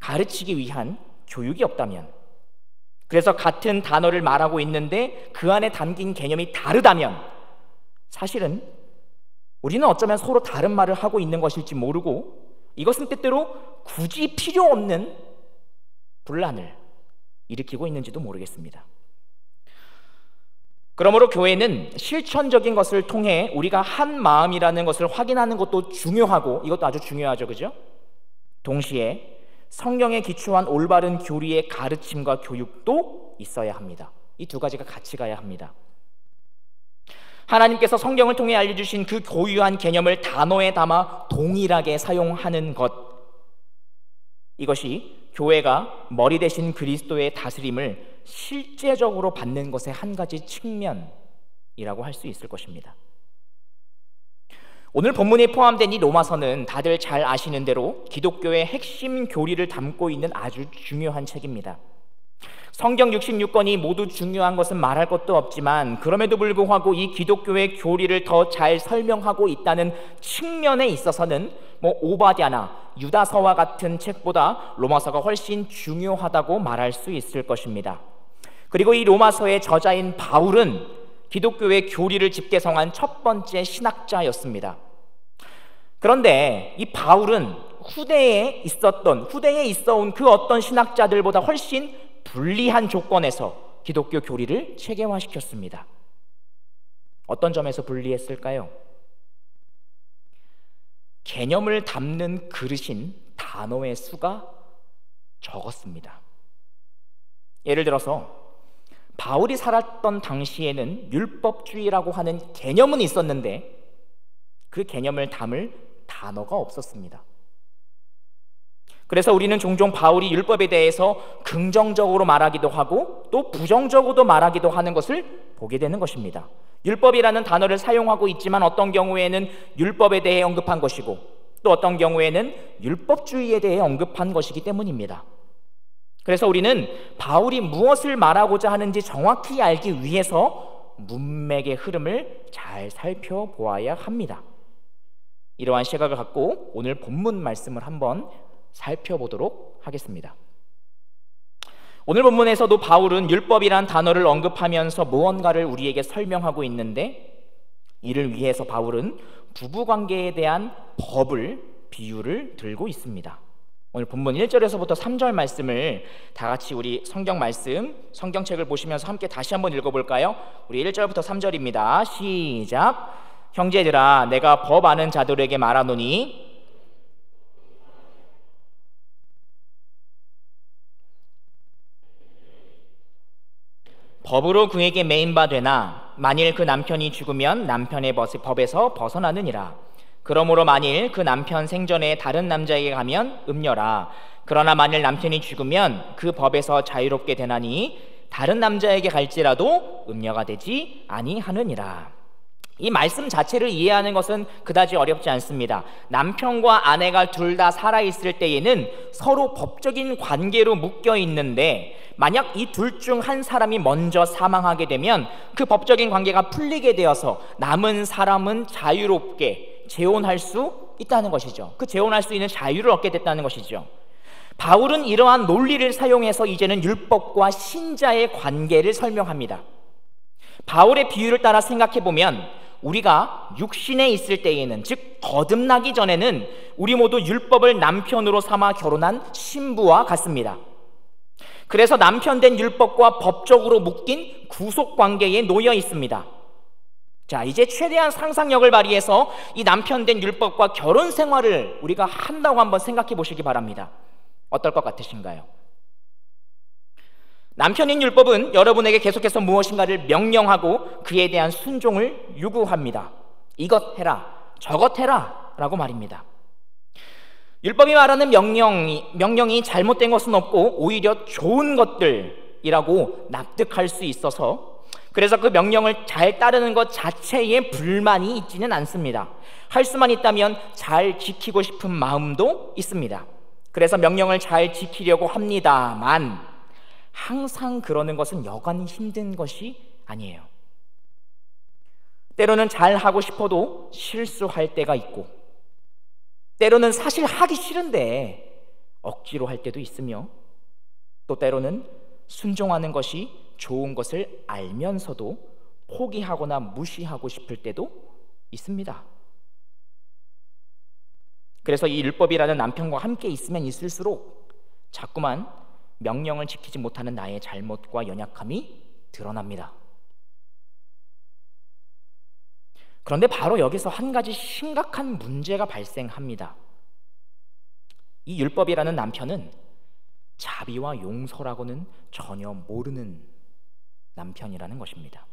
Speaker 2: 가르치기 위한 교육이 없다면, 그래서 같은 단어를 말하고 있는데 그 안에 담긴 개념이 다르다면, 사실은 우리는 어쩌면 서로 다른 말을 하고 있는 것일지 모르고, 이것은 때때로 굳이 필요 없는 분란을 일으키고 있는지도 모르겠습니다. 그러므로 교회는 실천적인 것을 통해 우리가 한 마음이라는 것을 확인하는 것도 중요하고, 이것도 아주 중요하죠, 그죠? 동시에 성경에 기초한 올바른 교리의 가르침과 교육도 있어야 합니다. 이 두 가지가 같이 가야 합니다. 하나님께서 성경을 통해 알려주신 그 고유한 개념을 단어에 담아 동일하게 사용하는 것, 이것이 교회가 머리 대신 그리스도의 다스림을 실제적으로 받는 것의 한 가지 측면이라고 할 수 있을 것입니다. 오늘 본문에 포함된 이 로마서는 다들 잘 아시는 대로 기독교의 핵심 교리를 담고 있는 아주 중요한 책입니다. 성경 66권이 모두 중요한 것은 말할 것도 없지만, 그럼에도 불구하고 이 기독교의 교리를 더 잘 설명하고 있다는 측면에 있어서는 오바댜나 유다서와 같은 책보다 로마서가 훨씬 중요하다고 말할 수 있을 것입니다. 그리고 이 로마서의 저자인 바울은 기독교의 교리를 집대성한 첫 번째 신학자였습니다. 그런데 이 바울은 후대에 있어온 그 어떤 신학자들보다 훨씬 불리한 조건에서 기독교 교리를 체계화시켰습니다. 어떤 점에서 불리했을까요? 개념을 담는 그릇인 단어의 수가 적었습니다. 예를 들어서 바울이 살았던 당시에는 율법주의라고 하는 개념은 있었는데 그 개념을 담을 단어가 없었습니다. 그래서 우리는 종종 바울이 율법에 대해서 긍정적으로 말하기도 하고 또 부정적으로도 말하기도 하는 것을 보게 되는 것입니다. 율법이라는 단어를 사용하고 있지만 어떤 경우에는 율법에 대해 언급한 것이고 또 어떤 경우에는 율법주의에 대해 언급한 것이기 때문입니다. 그래서 우리는 바울이 무엇을 말하고자 하는지 정확히 알기 위해서 문맥의 흐름을 잘 살펴보아야 합니다. 이러한 시각을 갖고 오늘 본문 말씀을 한번 살펴보도록 하겠습니다. 오늘 본문에서도 바울은 율법이란 단어를 언급하면서 무언가를 우리에게 설명하고 있는데 이를 위해서 바울은 부부관계에 대한 법을, 비유를 들고 있습니다. 오늘 본문 1절에서부터 3절 말씀을 다 같이 우리 성경 말씀, 성경책을 보시면서 함께 다시 한번 읽어볼까요? 우리 1절부터 3절입니다. 시작. 형제들아, 내가 법 아는 자들에게 말하노니 법으로 그에게 매인 바 되나 만일 그 남편이 죽으면 남편의 법에서 벗어나느니라. 그러므로 만일 그 남편 생전에 다른 남자에게 가면 음녀라. 그러나 만일 남편이 죽으면 그 법에서 자유롭게 되나니 다른 남자에게 갈지라도 음녀가 되지 아니하느니라. 이 말씀 자체를 이해하는 것은 그다지 어렵지 않습니다. 남편과 아내가 둘 다 살아있을 때에는 서로 법적인 관계로 묶여 있는데 만약 이 둘 중 한 사람이 먼저 사망하게 되면 그 법적인 관계가 풀리게 되어서 남은 사람은 자유롭게 재혼할 수 있다는 것이죠. 그 재혼할 수 있는 자유를 얻게 됐다는 것이죠. 바울은 이러한 논리를 사용해서 이제는 율법과 신자의 관계를 설명합니다. 바울의 비유를 따라 생각해 보면 우리가 육신에 있을 때에는, 즉 거듭나기 전에는 우리 모두 율법을 남편으로 삼아 결혼한 신부와 같습니다. 그래서 남편 된 율법과 법적으로 묶인 구속관계에 놓여 있습니다. 자, 이제 최대한 상상력을 발휘해서 이 남편 된 율법과 결혼 생활을 우리가 한다고 한번 생각해 보시기 바랍니다. 어떨 것 같으신가요? 남편인 율법은 여러분에게 계속해서 무엇인가를 명령하고 그에 대한 순종을 요구합니다. 이것 해라, 저것 해라 라고 말입니다. 율법이 말하는 명령이 잘못된 것은 없고 오히려 좋은 것들이라고 납득할 수 있어서, 그래서 그 명령을 잘 따르는 것 자체에 불만이 있지는 않습니다. 할 수만 있다면 잘 지키고 싶은 마음도 있습니다. 그래서 명령을 잘 지키려고 합니다만 항상 그러는 것은 여간 힘든 것이 아니에요. 때로는 잘 하고 싶어도 실수할 때가 있고, 때로는 사실 하기 싫은데 억지로 할 때도 있으며, 또 때로는 순종하는 것이 좋은 것을 알면서도 포기하거나 무시하고 싶을 때도 있습니다. 그래서 이 율법이라는 남편과 함께 있으면 있을수록 자꾸만 명령을 지키지 못하는 나의 잘못과 연약함이 드러납니다. 그런데 바로 여기서 한 가지 심각한 문제가 발생합니다. 이 율법이라는 남편은 자비와 용서라고는 전혀 모르는 남편이라는 것입니다.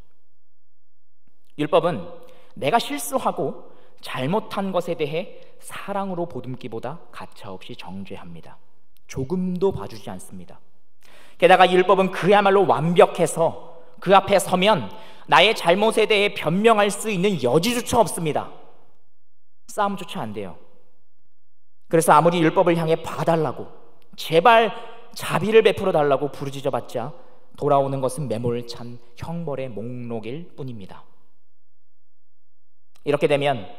Speaker 2: 율법은 내가 실수하고 잘못한 것에 대해 사랑으로 보듬기보다 가차없이 정죄합니다. 조금도 봐주지 않습니다. 게다가 이 율법은 그야말로 완벽해서 그 앞에 서면 나의 잘못에 대해 변명할 수 있는 여지조차 없습니다. 싸움조차 안 돼요. 그래서 아무리 율법을 향해 봐달라고, 제발 자비를 베풀어 달라고 부르짖어봤자 돌아오는 것은 매몰찬 형벌의 목록일 뿐입니다. 이렇게 되면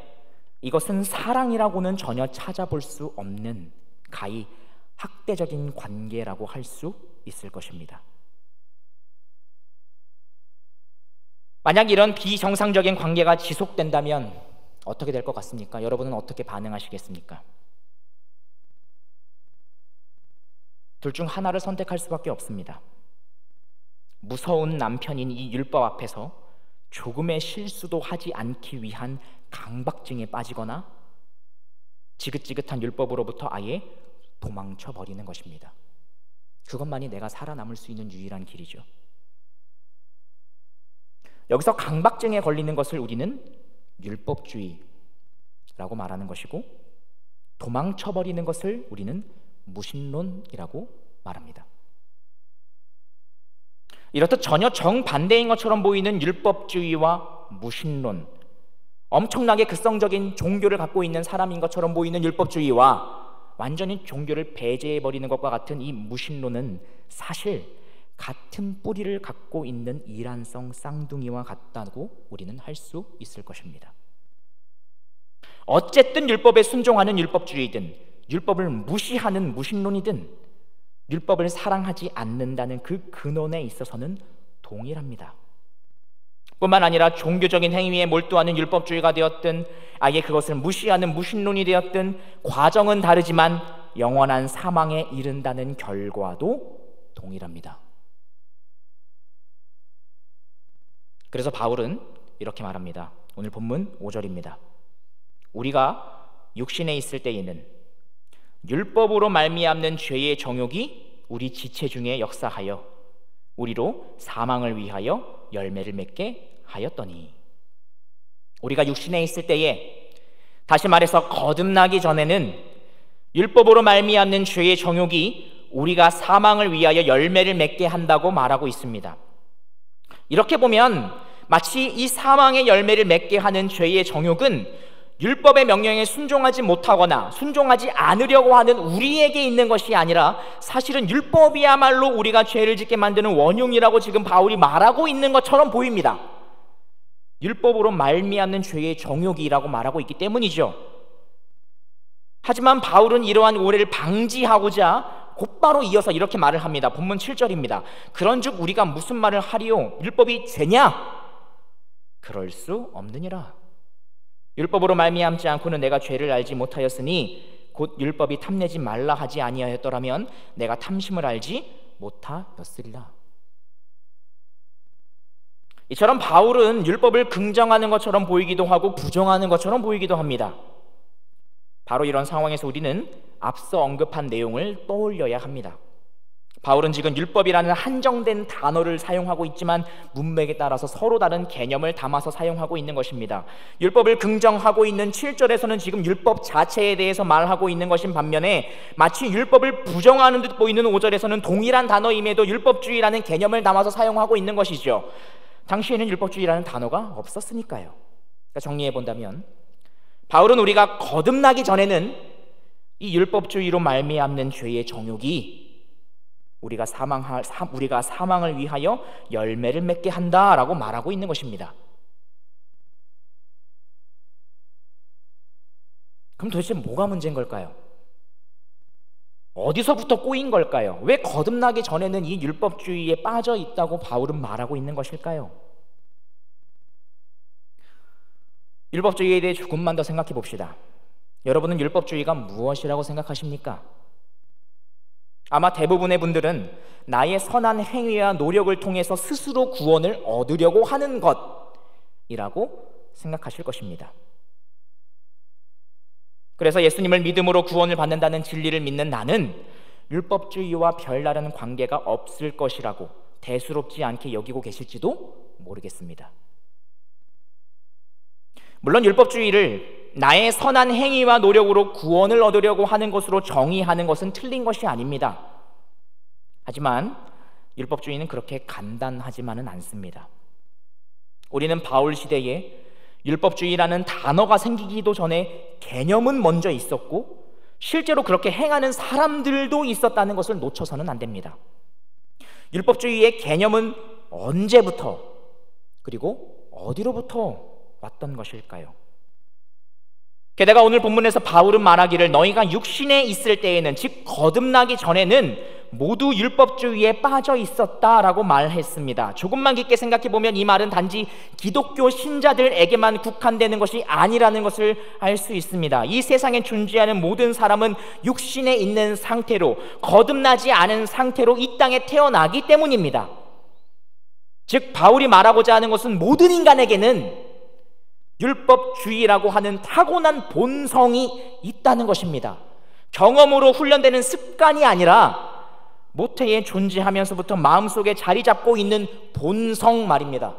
Speaker 2: 이것은 사랑이라고는 전혀 찾아볼 수 없는 가히 학대적인 관계라고 할 수 있을 것입니다. 만약 이런 비정상적인 관계가 지속된다면 어떻게 될 것 같습니까? 여러분은 어떻게 반응하시겠습니까? 둘 중 하나를 선택할 수밖에 없습니다. 무서운 남편인 이 율법 앞에서 조금의 실수도 하지 않기 위한 강박증에 빠지거나 지긋지긋한 율법으로부터 아예 도망쳐 버리는 것입니다. 그것만이 내가 살아남을 수 있는 유일한 길이죠. 여기서 강박증에 걸리는 것을 우리는 율법주의라고 말하는 것이고, 도망쳐 버리는 것을 우리는 무신론이라고 말합니다. 이렇듯 전혀 정반대인 것처럼 보이는 율법주의와 무신론, 엄청나게 극성적인 종교를 갖고 있는 사람인 것처럼 보이는 율법주의와 완전히 종교를 배제해버리는 것과 같은 이 무신론은 사실 같은 뿌리를 갖고 있는 이란성 쌍둥이와 같다고 우리는 할 수 있을 것입니다. 어쨌든 율법에 순종하는 율법주의든 율법을 무시하는 무신론이든 율법을 사랑하지 않는다는 그 근원에 있어서는 동일합니다. 뿐만 아니라 종교적인 행위에 몰두하는 율법주의가 되었든 아예 그것을 무시하는 무신론이 되었든 과정은 다르지만 영원한 사망에 이른다는 결과도 동일합니다. 그래서 바울은 이렇게 말합니다. 오늘 본문 5절입니다. 우리가 육신에 있을 때에는 율법으로 말미암는 죄의 정욕이 우리 지체 중에 역사하여 우리로 사망을 위하여 열매를 맺게 하였더니, 우리가 육신에 있을 때에, 다시 말해서 거듭나기 전에는 율법으로 말미암는 죄의 정욕이 우리가 사망을 위하여 열매를 맺게 한다고 말하고 있습니다. 이렇게 보면 마치 이 사망의 열매를 맺게 하는 죄의 정욕은 율법의 명령에 순종하지 못하거나 순종하지 않으려고 하는 우리에게 있는 것이 아니라 사실은 율법이야말로 우리가 죄를 짓게 만드는 원흉이라고 지금 바울이 말하고 있는 것처럼 보입니다. 율법으로 말미암는 죄의 정욕이라고 말하고 있기 때문이죠. 하지만 바울은 이러한 오해를 방지하고자 곧바로 이어서 이렇게 말을 합니다. 본문 7절입니다. 그런즉 우리가 무슨 말을 하리요? 율법이 죄냐? 그럴 수 없느니라. 율법으로 말미암지 않고는 내가 죄를 알지 못하였으니 곧 율법이 탐내지 말라 하지 아니하였더라면 내가 탐심을 알지 못하였으리라. 이처럼 바울은 율법을 긍정하는 것처럼 보이기도 하고 부정하는 것처럼 보이기도 합니다. 바로 이런 상황에서 우리는 앞서 언급한 내용을 떠올려야 합니다. 바울은 지금 율법이라는 한정된 단어를 사용하고 있지만 문맥에 따라서 서로 다른 개념을 담아서 사용하고 있는 것입니다. 율법을 긍정하고 있는 7절에서는 지금 율법 자체에 대해서 말하고 있는 것인 반면에 마치 율법을 부정하는 듯 보이는 5절에서는 동일한 단어임에도 율법주의라는 개념을 담아서 사용하고 있는 것이죠. 당시에는 율법주의라는 단어가 없었으니까요. 그러니까 정리해 본다면 바울은 우리가 거듭나기 전에는 이 율법주의로 말미암는 죄의 정욕이 우리가 사망을 위하여 열매를 맺게 한다라고 말하고 있는 것입니다. 그럼 도대체 뭐가 문제인 걸까요? 어디서부터 꼬인 걸까요? 왜 거듭나기 전에는 이 율법주의에 빠져 있다고 바울은 말하고 있는 것일까요? 율법주의에 대해 조금만 더 생각해 봅시다. 여러분은 율법주의가 무엇이라고 생각하십니까? 아마 대부분의 분들은 나의 선한 행위와 노력을 통해서 스스로 구원을 얻으려고 하는 것이라고 생각하실 것입니다. 그래서 예수님을 믿음으로 구원을 받는다는 진리를 믿는 나는 율법주의와 별다른 관계가 없을 것이라고 대수롭지 않게 여기고 계실지도 모르겠습니다. 물론 율법주의를 나의 선한 행위와 노력으로 구원을 얻으려고 하는 것으로 정의하는 것은 틀린 것이 아닙니다. 하지만 율법주의는 그렇게 간단하지만은 않습니다. 우리는 바울 시대에 율법주의라는 단어가 생기기도 전에 개념은 먼저 있었고 실제로 그렇게 행하는 사람들도 있었다는 것을 놓쳐서는 안 됩니다. 율법주의의 개념은 언제부터 그리고 어디로부터 왔던 것일까요? 게다가 오늘 본문에서 바울은 말하기를 너희가 육신에 있을 때에는, 즉 거듭나기 전에는 모두 율법주의에 빠져 있었다라고 말했습니다. 조금만 깊게 생각해 보면 이 말은 단지 기독교 신자들에게만 국한되는 것이 아니라는 것을 알 수 있습니다. 이 세상에 존재하는 모든 사람은 육신에 있는 상태로, 거듭나지 않은 상태로 이 땅에 태어나기 때문입니다. 즉 바울이 말하고자 하는 것은 모든 인간에게는 율법주의라고 하는 타고난 본성이 있다는 것입니다. 경험으로 훈련되는 습관이 아니라 모태에 존재하면서부터 마음속에 자리 잡고 있는 본성 말입니다.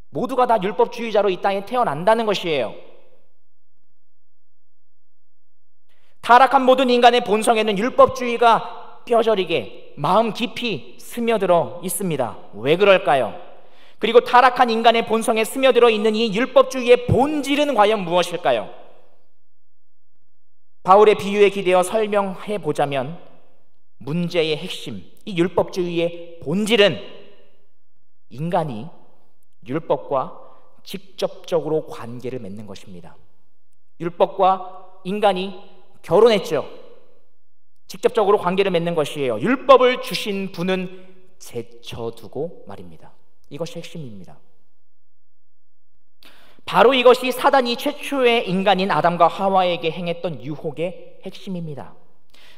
Speaker 2: 모두가 다 율법주의자로 이 땅에 태어난다는 것이에요. 타락한 모든 인간의 본성에는 율법주의가 뼈저리게 마음 깊이 스며들어 있습니다. 왜 그럴까요? 그리고 타락한 인간의 본성에 스며들어 있는 이 율법주의의 본질은 과연 무엇일까요? 바울의 비유에 기대어 설명해 보자면 문제의 핵심, 이 율법주의의 본질은 인간이 율법과 직접적으로 관계를 맺는 것입니다. 율법과 인간이 결혼했죠. 직접적으로 관계를 맺는 것이에요. 율법을 주신 분은 제쳐두고 말입니다. 이것이 핵심입니다. 바로 이것이 사단이 최초의 인간인 아담과 하와에게 행했던 유혹의 핵심입니다.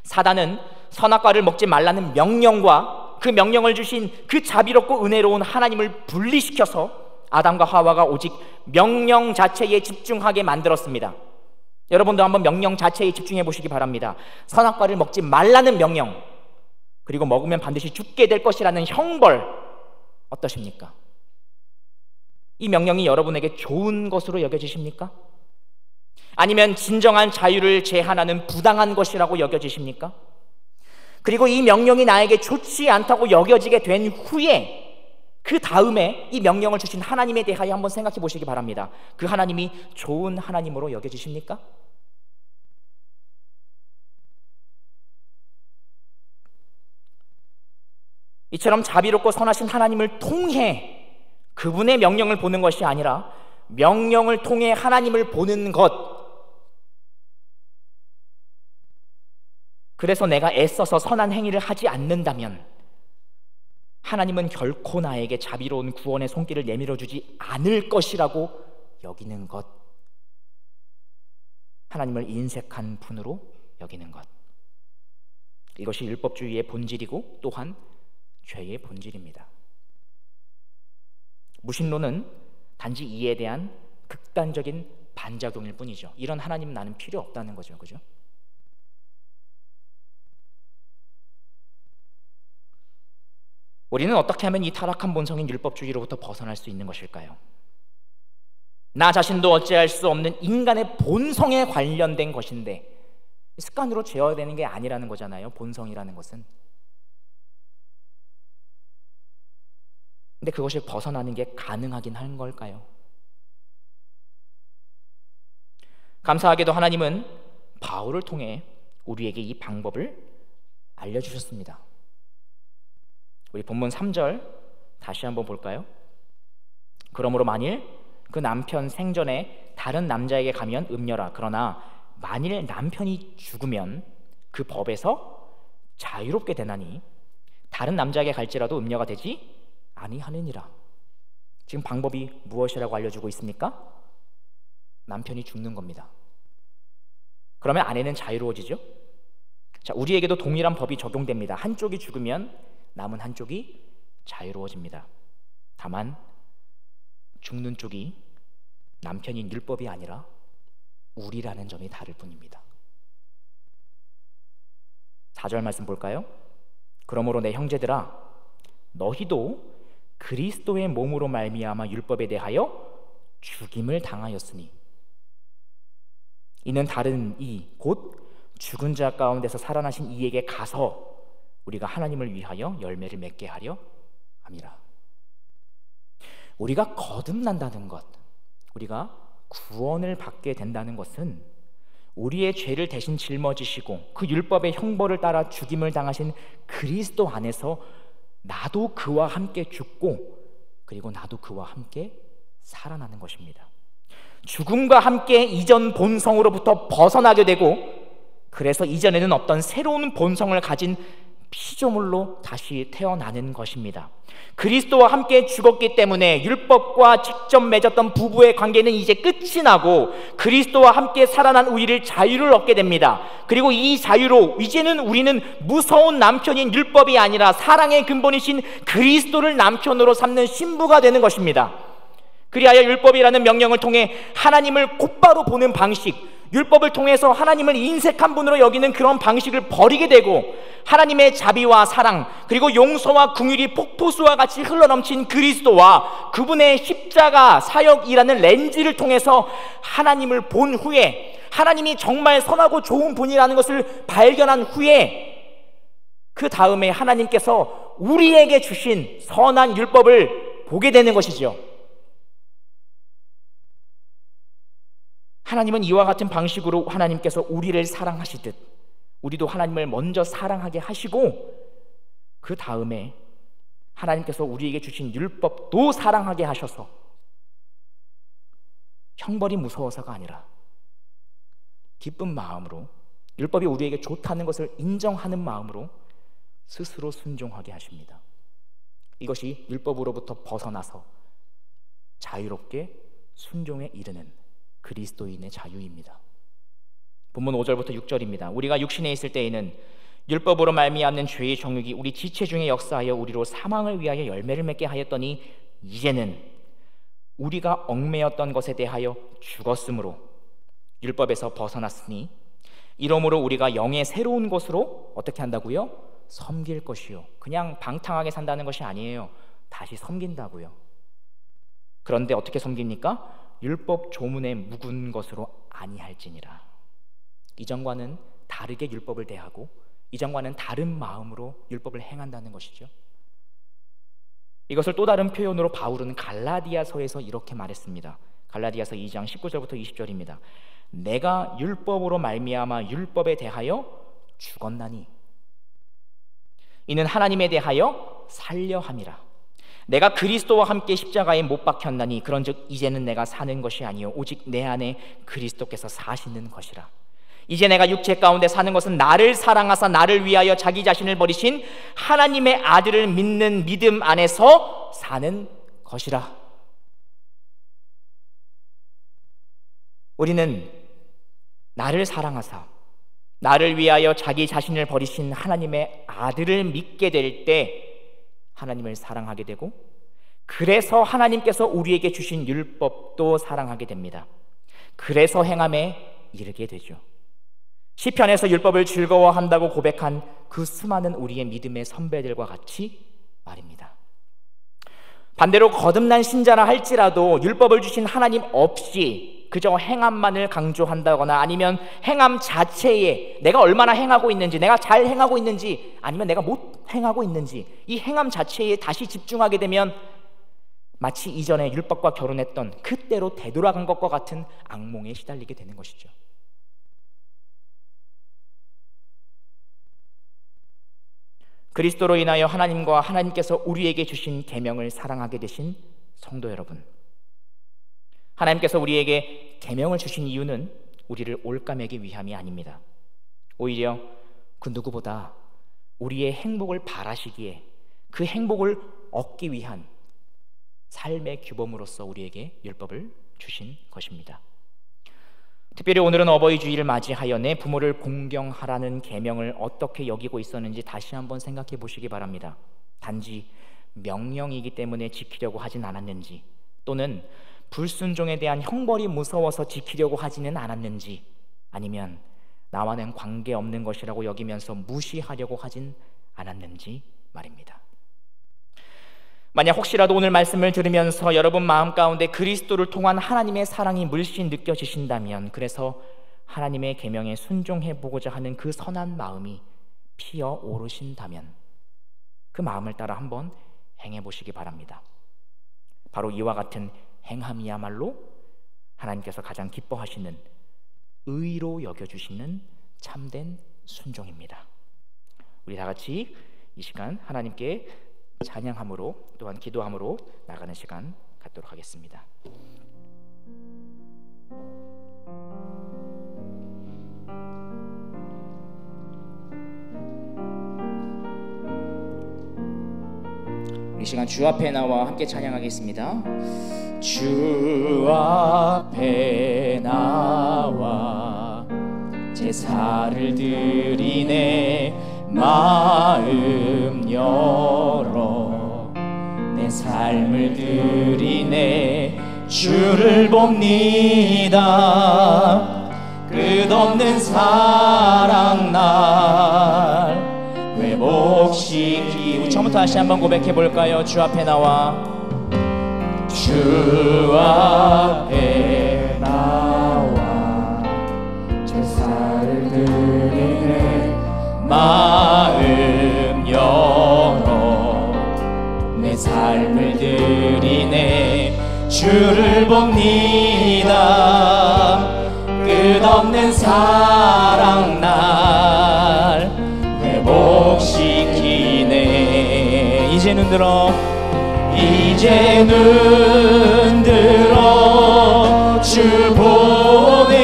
Speaker 2: 사단은 선악과를 먹지 말라는 명령과 그 명령을 주신 그 자비롭고 은혜로운 하나님을 분리시켜서 아담과 하와가 오직 명령 자체에 집중하게 만들었습니다. 여러분도 한번 명령 자체에 집중해 보시기 바랍니다. 선악과를 먹지 말라는 명령, 그리고 먹으면 반드시 죽게 될 것이라는 형벌, 어떠십니까? 이 명령이 여러분에게 좋은 것으로 여겨지십니까? 아니면 진정한 자유를 제한하는 부당한 것이라고 여겨지십니까? 그리고 이 명령이 나에게 좋지 않다고 여겨지게 된 후에 그 다음에 이 명령을 주신 하나님에 대하여 한번 생각해 보시기 바랍니다. 그 하나님이 좋은 하나님으로 여겨지십니까? 이처럼 자비롭고 선하신 하나님을 통해 그분의 명령을 보는 것이 아니라 명령을 통해 하나님을 보는 것, 그래서 내가 애써서 선한 행위를 하지 않는다면 하나님은 결코 나에게 자비로운 구원의 손길을 내밀어 주지 않을 것이라고 여기는 것, 하나님을 인색한 분으로 여기는 것, 이것이 율법주의의 본질이고 또한 죄의 본질입니다. 무신론은 단지 이에 대한 극단적인 반작용일 뿐이죠. 이런 하나님 나는 필요 없다는 거죠. 그죠? 우리는 어떻게 하면 이 타락한 본성인 율법주의로부터 벗어날 수 있는 것일까요? 나 자신도 어찌할 수 없는 인간의 본성에 관련된 것인데 습관으로 제어되는 게 아니라는 거잖아요. 본성이라는 것은. 근데 그것을 벗어나는 게 가능하긴 한 걸까요? 감사하게도 하나님은 바울을 통해 우리에게 이 방법을 알려주셨습니다. 우리 본문 3절 다시 한번 볼까요? 그러므로 만일 그 남편 생전에 다른 남자에게 가면 음녀라. 그러나 만일 남편이 죽으면 그 법에서 자유롭게 되나니 다른 남자에게 갈지라도 음녀가 되지 아니하느니라. 지금 방법이 무엇이라고 알려주고 있습니까? 남편이 죽는 겁니다. 그러면 아내는 자유로워지죠? 자, 우리에게도 동일한 법이 적용됩니다. 한쪽이 죽으면 남은 한쪽이 자유로워집니다. 다만 죽는 쪽이 남편인 율법이 아니라 우리라는 점이 다를 뿐입니다. 4절 말씀 볼까요? 그러므로 내 형제들아 너희도 그리스도의 몸으로 말미암아 율법에 대하여 죽임을 당하였으니 이는 다른 이 곧 죽은 자 가운데서 살아나신 이에게 가서 우리가 하나님을 위하여 열매를 맺게 하려 함이라. 우리가 거듭난다는 것, 우리가 구원을 받게 된다는 것은 우리의 죄를 대신 짊어지시고 그 율법의 형벌을 따라 죽임을 당하신 그리스도 안에서 나도 그와 함께 죽고 그리고 나도 그와 함께 살아나는 것입니다. 죽음과 함께 이전 본성으로부터 벗어나게 되고 그래서 이전에는 없던 새로운 본성을 가진 피조물로 다시 태어나는 것입니다. 그리스도와 함께 죽었기 때문에 율법과 직접 맺었던 부부의 관계는 이제 끝이 나고 그리스도와 함께 살아난 우리를 자유를 얻게 됩니다. 그리고 이 자유로 이제는 우리는 무서운 남편인 율법이 아니라 사랑의 근본이신 그리스도를 남편으로 삼는 신부가 되는 것입니다. 그리하여 율법이라는 명령을 통해 하나님을 곧바로 보는 방식, 율법을 통해서 하나님을 인색한 분으로 여기는 그런 방식을 버리게 되고 하나님의 자비와 사랑 그리고 용서와 긍휼이 폭포수와 같이 흘러넘친 그리스도와 그분의 십자가 사역이라는 렌즈를 통해서 하나님을 본 후에 하나님이 정말 선하고 좋은 분이라는 것을 발견한 후에 그 다음에 하나님께서 우리에게 주신 선한 율법을 보게 되는 것이죠. 하나님은 이와 같은 방식으로 하나님께서 우리를 사랑하시듯 우리도 하나님을 먼저 사랑하게 하시고 그 다음에 하나님께서 우리에게 주신 율법도 사랑하게 하셔서 형벌이 무서워서가 아니라 기쁜 마음으로 율법이 우리에게 좋다는 것을 인정하는 마음으로 스스로 순종하게 하십니다. 이것이 율법으로부터 벗어나서 자유롭게 순종에 이르는 그리스도인의 자유입니다. 본문 5절부터 6절입니다. 우리가 육신에 있을 때에는 율법으로 말미암는 죄의 정욕이 우리 지체 중에 역사하여 우리로 사망을 위하여 열매를 맺게 하였더니 이제는 우리가 얽매였던 것에 대하여 죽었으므로 율법에서 벗어났으니 이러므로 우리가 영의 새로운 것으로 어떻게 한다고요? 섬길 것이요. 그냥 방탕하게 산다는 것이 아니에요. 다시 섬긴다고요. 그런데 어떻게 섬깁니까? 율법 조문에 묵은 것으로 아니할지니라. 이전과는 다르게 율법을 대하고 이전과는 다른 마음으로 율법을 행한다는 것이죠. 이것을 또 다른 표현으로 바울은 갈라디아서에서 이렇게 말했습니다. 갈라디아서 2장 19절부터 20절입니다. 내가 율법으로 말미암아 율법에 대하여 죽었나니 이는 하나님에 대하여 살려 함이라. 내가 그리스도와 함께 십자가에 못 박혔나니 그런즉 이제는 내가 사는 것이 아니요 오직 내 안에 그리스도께서 사시는 것이라. 이제 내가 육체 가운데 사는 것은 나를 사랑하사 나를 위하여 자기 자신을 버리신 하나님의 아들을 믿는 믿음 안에서 사는 것이라. 우리는 나를 사랑하사 나를 위하여 자기 자신을 버리신 하나님의 아들을 믿게 될 때 하나님을 사랑하게 되고, 그래서 하나님께서 우리에게 주신 율법도 사랑하게 됩니다. 그래서 행함에 이르게 되죠. 시편에서 율법을 즐거워한다고 고백한 그 수많은 우리의 믿음의 선배들과 같이 말입니다. 반대로 거듭난 신자라 할지라도 율법을 주신 하나님 없이 그저 행함만을 강조한다거나 아니면 행함 자체에 내가 얼마나 행하고 있는지, 내가 잘 행하고 있는지 아니면 내가 못 행하고 있는지 이 행함 자체에 다시 집중하게 되면 마치 이전에 율법과 결혼했던 그때로 되돌아간 것과 같은 악몽에 시달리게 되는 것이죠. 그리스도로 인하여 하나님과 하나님께서 우리에게 주신 계명을 사랑하게 되신 성도 여러분, 하나님께서 우리에게 계명을 주신 이유는 우리를 올가매기 위함이 아닙니다. 오히려 그 누구보다 우리의 행복을 바라시기에 그 행복을 얻기 위한 삶의 규범으로서 우리에게 율법을 주신 것입니다. 특별히 오늘은 어버이 주일을 맞이하여 내 부모를 공경하라는 계명을 어떻게 여기고 있었는지 다시 한번 생각해 보시기 바랍니다. 단지 명령이기 때문에 지키려고 하진 않았는지, 또는 불순종에 대한 형벌이 무서워서 지키려고 하지는 않았는지, 아니면 나와는 관계없는 것이라고 여기면서 무시하려고 하진 않았는지 말입니다. 만약 혹시라도 오늘 말씀을 들으면서 여러분 마음 가운데 그리스도를 통한 하나님의 사랑이 물씬 느껴지신다면, 그래서 하나님의 계명에 순종해 보고자 하는 그 선한 마음이 피어오르신다면 그 마음을 따라 한번 행해 보시기 바랍니다. 바로 이와 같은 행함이야말로 하나님께서 가장 기뻐하시는, 의로 여겨주시는 참된 순종입니다. 우리 다 같이 이 시간 하나님께 찬양함으로 또한 기도함으로 나가는 시간 갖도록 하겠습니다. 이 시간 주 앞에 나와 함께 찬양하겠습니다. 주 앞에 나와 제사를 드리네, 마음 열어 내 삶을 드리네, 주를 봅니다. 끝없는 사랑 날 회복시키. 우리 처음부터 다시 한번 고백해 볼까요? 주 앞에 나와, 주 앞에 나와 제사를 드리네, 마음 열어 내 삶을 드리네, 주를 봅니다. 끝없는 사랑 날 회복시키네. 이제 눈 들어, 이제 눈 들어 주 보네,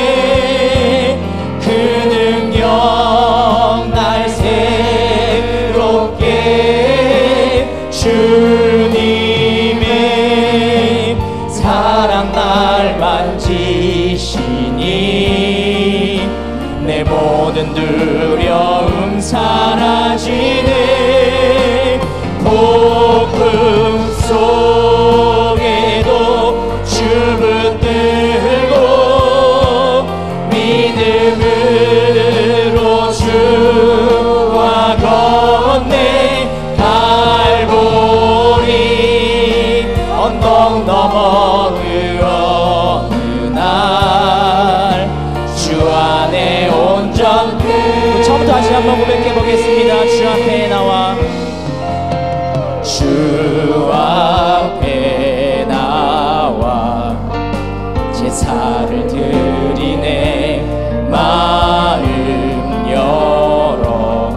Speaker 2: 그 능력 날 새롭게 주 모든 두려움 사라지네. 폭풍 속에도 주 붙들고 믿음으로 주와 걷네. 갈보리 언덕 넘어 그 어느 날 주 안에 온전. 처음부터 다시 한번 고백해 보겠습니다. 주 앞에 나와, 주 앞에 나와 제사를 드리네. 마음 열어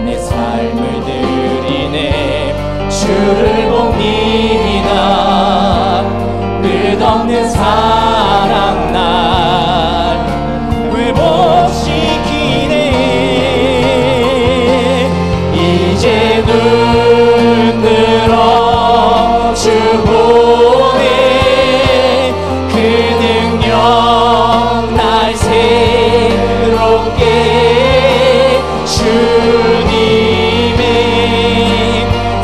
Speaker 2: 내 삶을 드리네. 주를 봅니다. 끝없는 사랑 날 회복시키네. 이제 눈 들어 주 보네. 그 능력 날 새롭게 주님의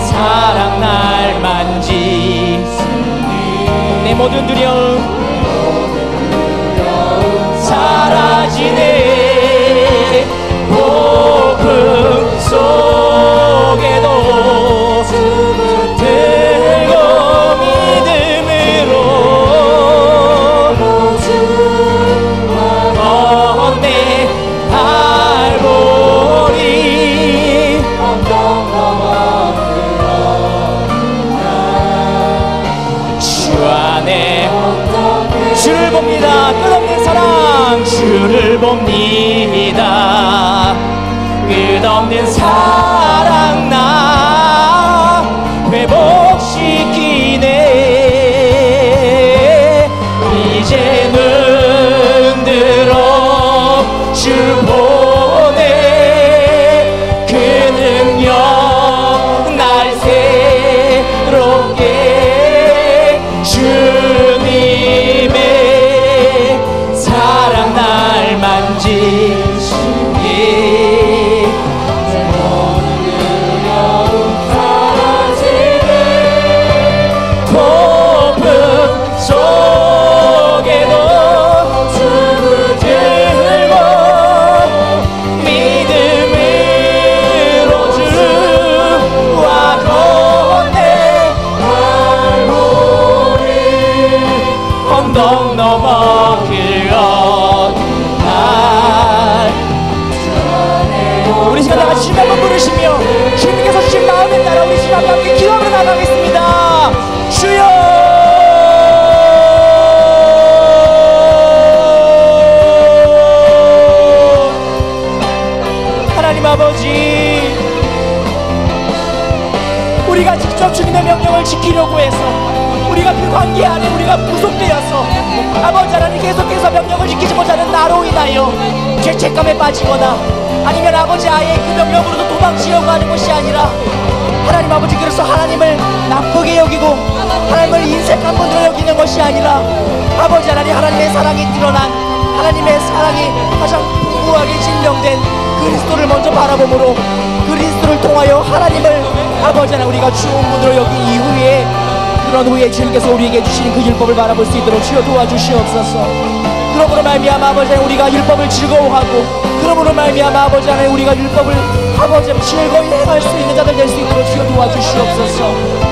Speaker 2: 사랑 날 만지시니. 내 모든 두려움 사라지네. 폭풍 속에도 들고 믿음으로 걷네. 갈보리 언덕 넘어 주 안에 주를 봅니다. 끝없는 사랑 주를 봅니다. 끝없는 사랑 나 회복시키네. 이제 눈 들어 주 보네. 그 능력 날 새롭게 주님의 사랑 날 만지시니. 언덕 넘어 길 어느 날. 우리 시간 다같이 주님 한번 부르시며 주님께서 주신 마음에 따라 우리 주님 앞에 함께 기도하며 나가겠습니다. 주여. 하나님 아버지, 우리가 직접 주님의 명령을 지키려고 해서 우리가 그 관계 안에 우리가 구속되어서 아버지 하나님 계속해서 명령을 지키지 못하는 나로 인하여 죄책감에 빠지거나 아니면 아버지 아예 그 명령으로도 도망치려고 하는 것이 아니라 하나님 아버지, 그래서 하나님을 나쁘게 여기고 하나님을 인색한 분으로 여기는 것이 아니라 아버지 하나님, 하나님의 사랑이 드러난, 하나님의 사랑이 가장 풍부하게 진정된 그리스도를 먼저 바라봄으로 그리스도를 통하여 하나님을 아버지 하나님 우리가 좋은 분으로 여긴 이후에, 그런 후에 주님께서 우리에게 주시는 그 율법을 바라볼 수 있도록 주여 도와주시옵소서. 그러므로 말미암아 아버지 하나님 우리가 율법을 즐거워하고, 그러므로 말미암아 아버지 하나님 우리가 율법을 아버지 하나님 즐거이 행할 수 있는 자들 될 수 있도록 주여 도와주시옵소서.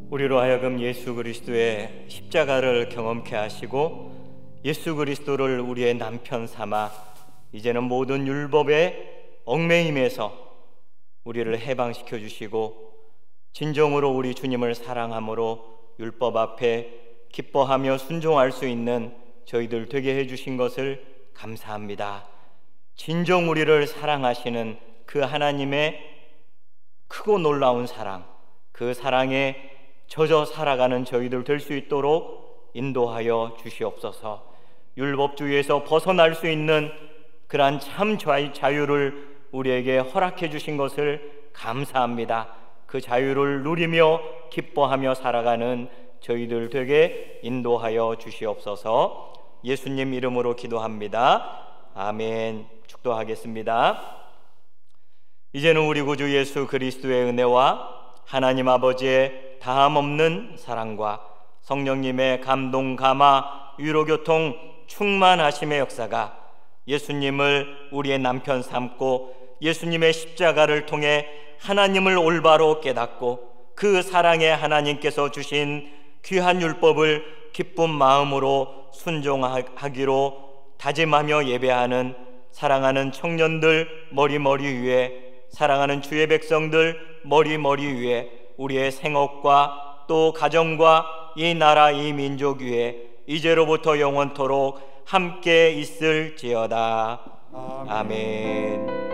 Speaker 5: 우리로 하여금 예수 그리스도의 십자가를 경험케 하시고 예수 그리스도를 우리의 남편 삼아 이제는 모든 율법의 얽매임에서 우리를 해방시켜 주시고 진정으로 우리 주님을 사랑함으로 율법 앞에 기뻐하며 순종할 수 있는 저희들 되게 해주신 것을 감사합니다. 진정 우리를 사랑하시는 그 하나님의 크고 놀라운 사랑, 그 사랑에 젖어 살아가는 저희들 될 수 있도록 인도하여 주시옵소서. 율법주의에서 벗어날 수 있는 그러한 참 자유를 우리에게 허락해 주신 것을 감사합니다. 그 자유를 누리며 기뻐하며 살아가는 저희들 되게 인도하여 주시옵소서. 예수님 이름으로 기도합니다. 아멘. 축도하겠습니다. 이제는 우리 구주 예수 그리스도의 은혜와 하나님 아버지의 다함없는 사랑과 성령님의 감동, 감화, 위로교통, 충만하심의 역사가 예수님을 우리의 남편 삼고 예수님의 십자가를 통해 하나님을 올바로 깨닫고 그 사랑에 하나님께서 주신 귀한 율법을 기쁜 마음으로 순종하기로 다짐하며 예배하는 사랑하는 청년들 머리 위에, 사랑하는 주의 백성들 머리 위에, 우리의 생업과 또 가정과 이 나라 이 민족 위에 이제로부터 영원토록 함께 있을지어다. 아멘.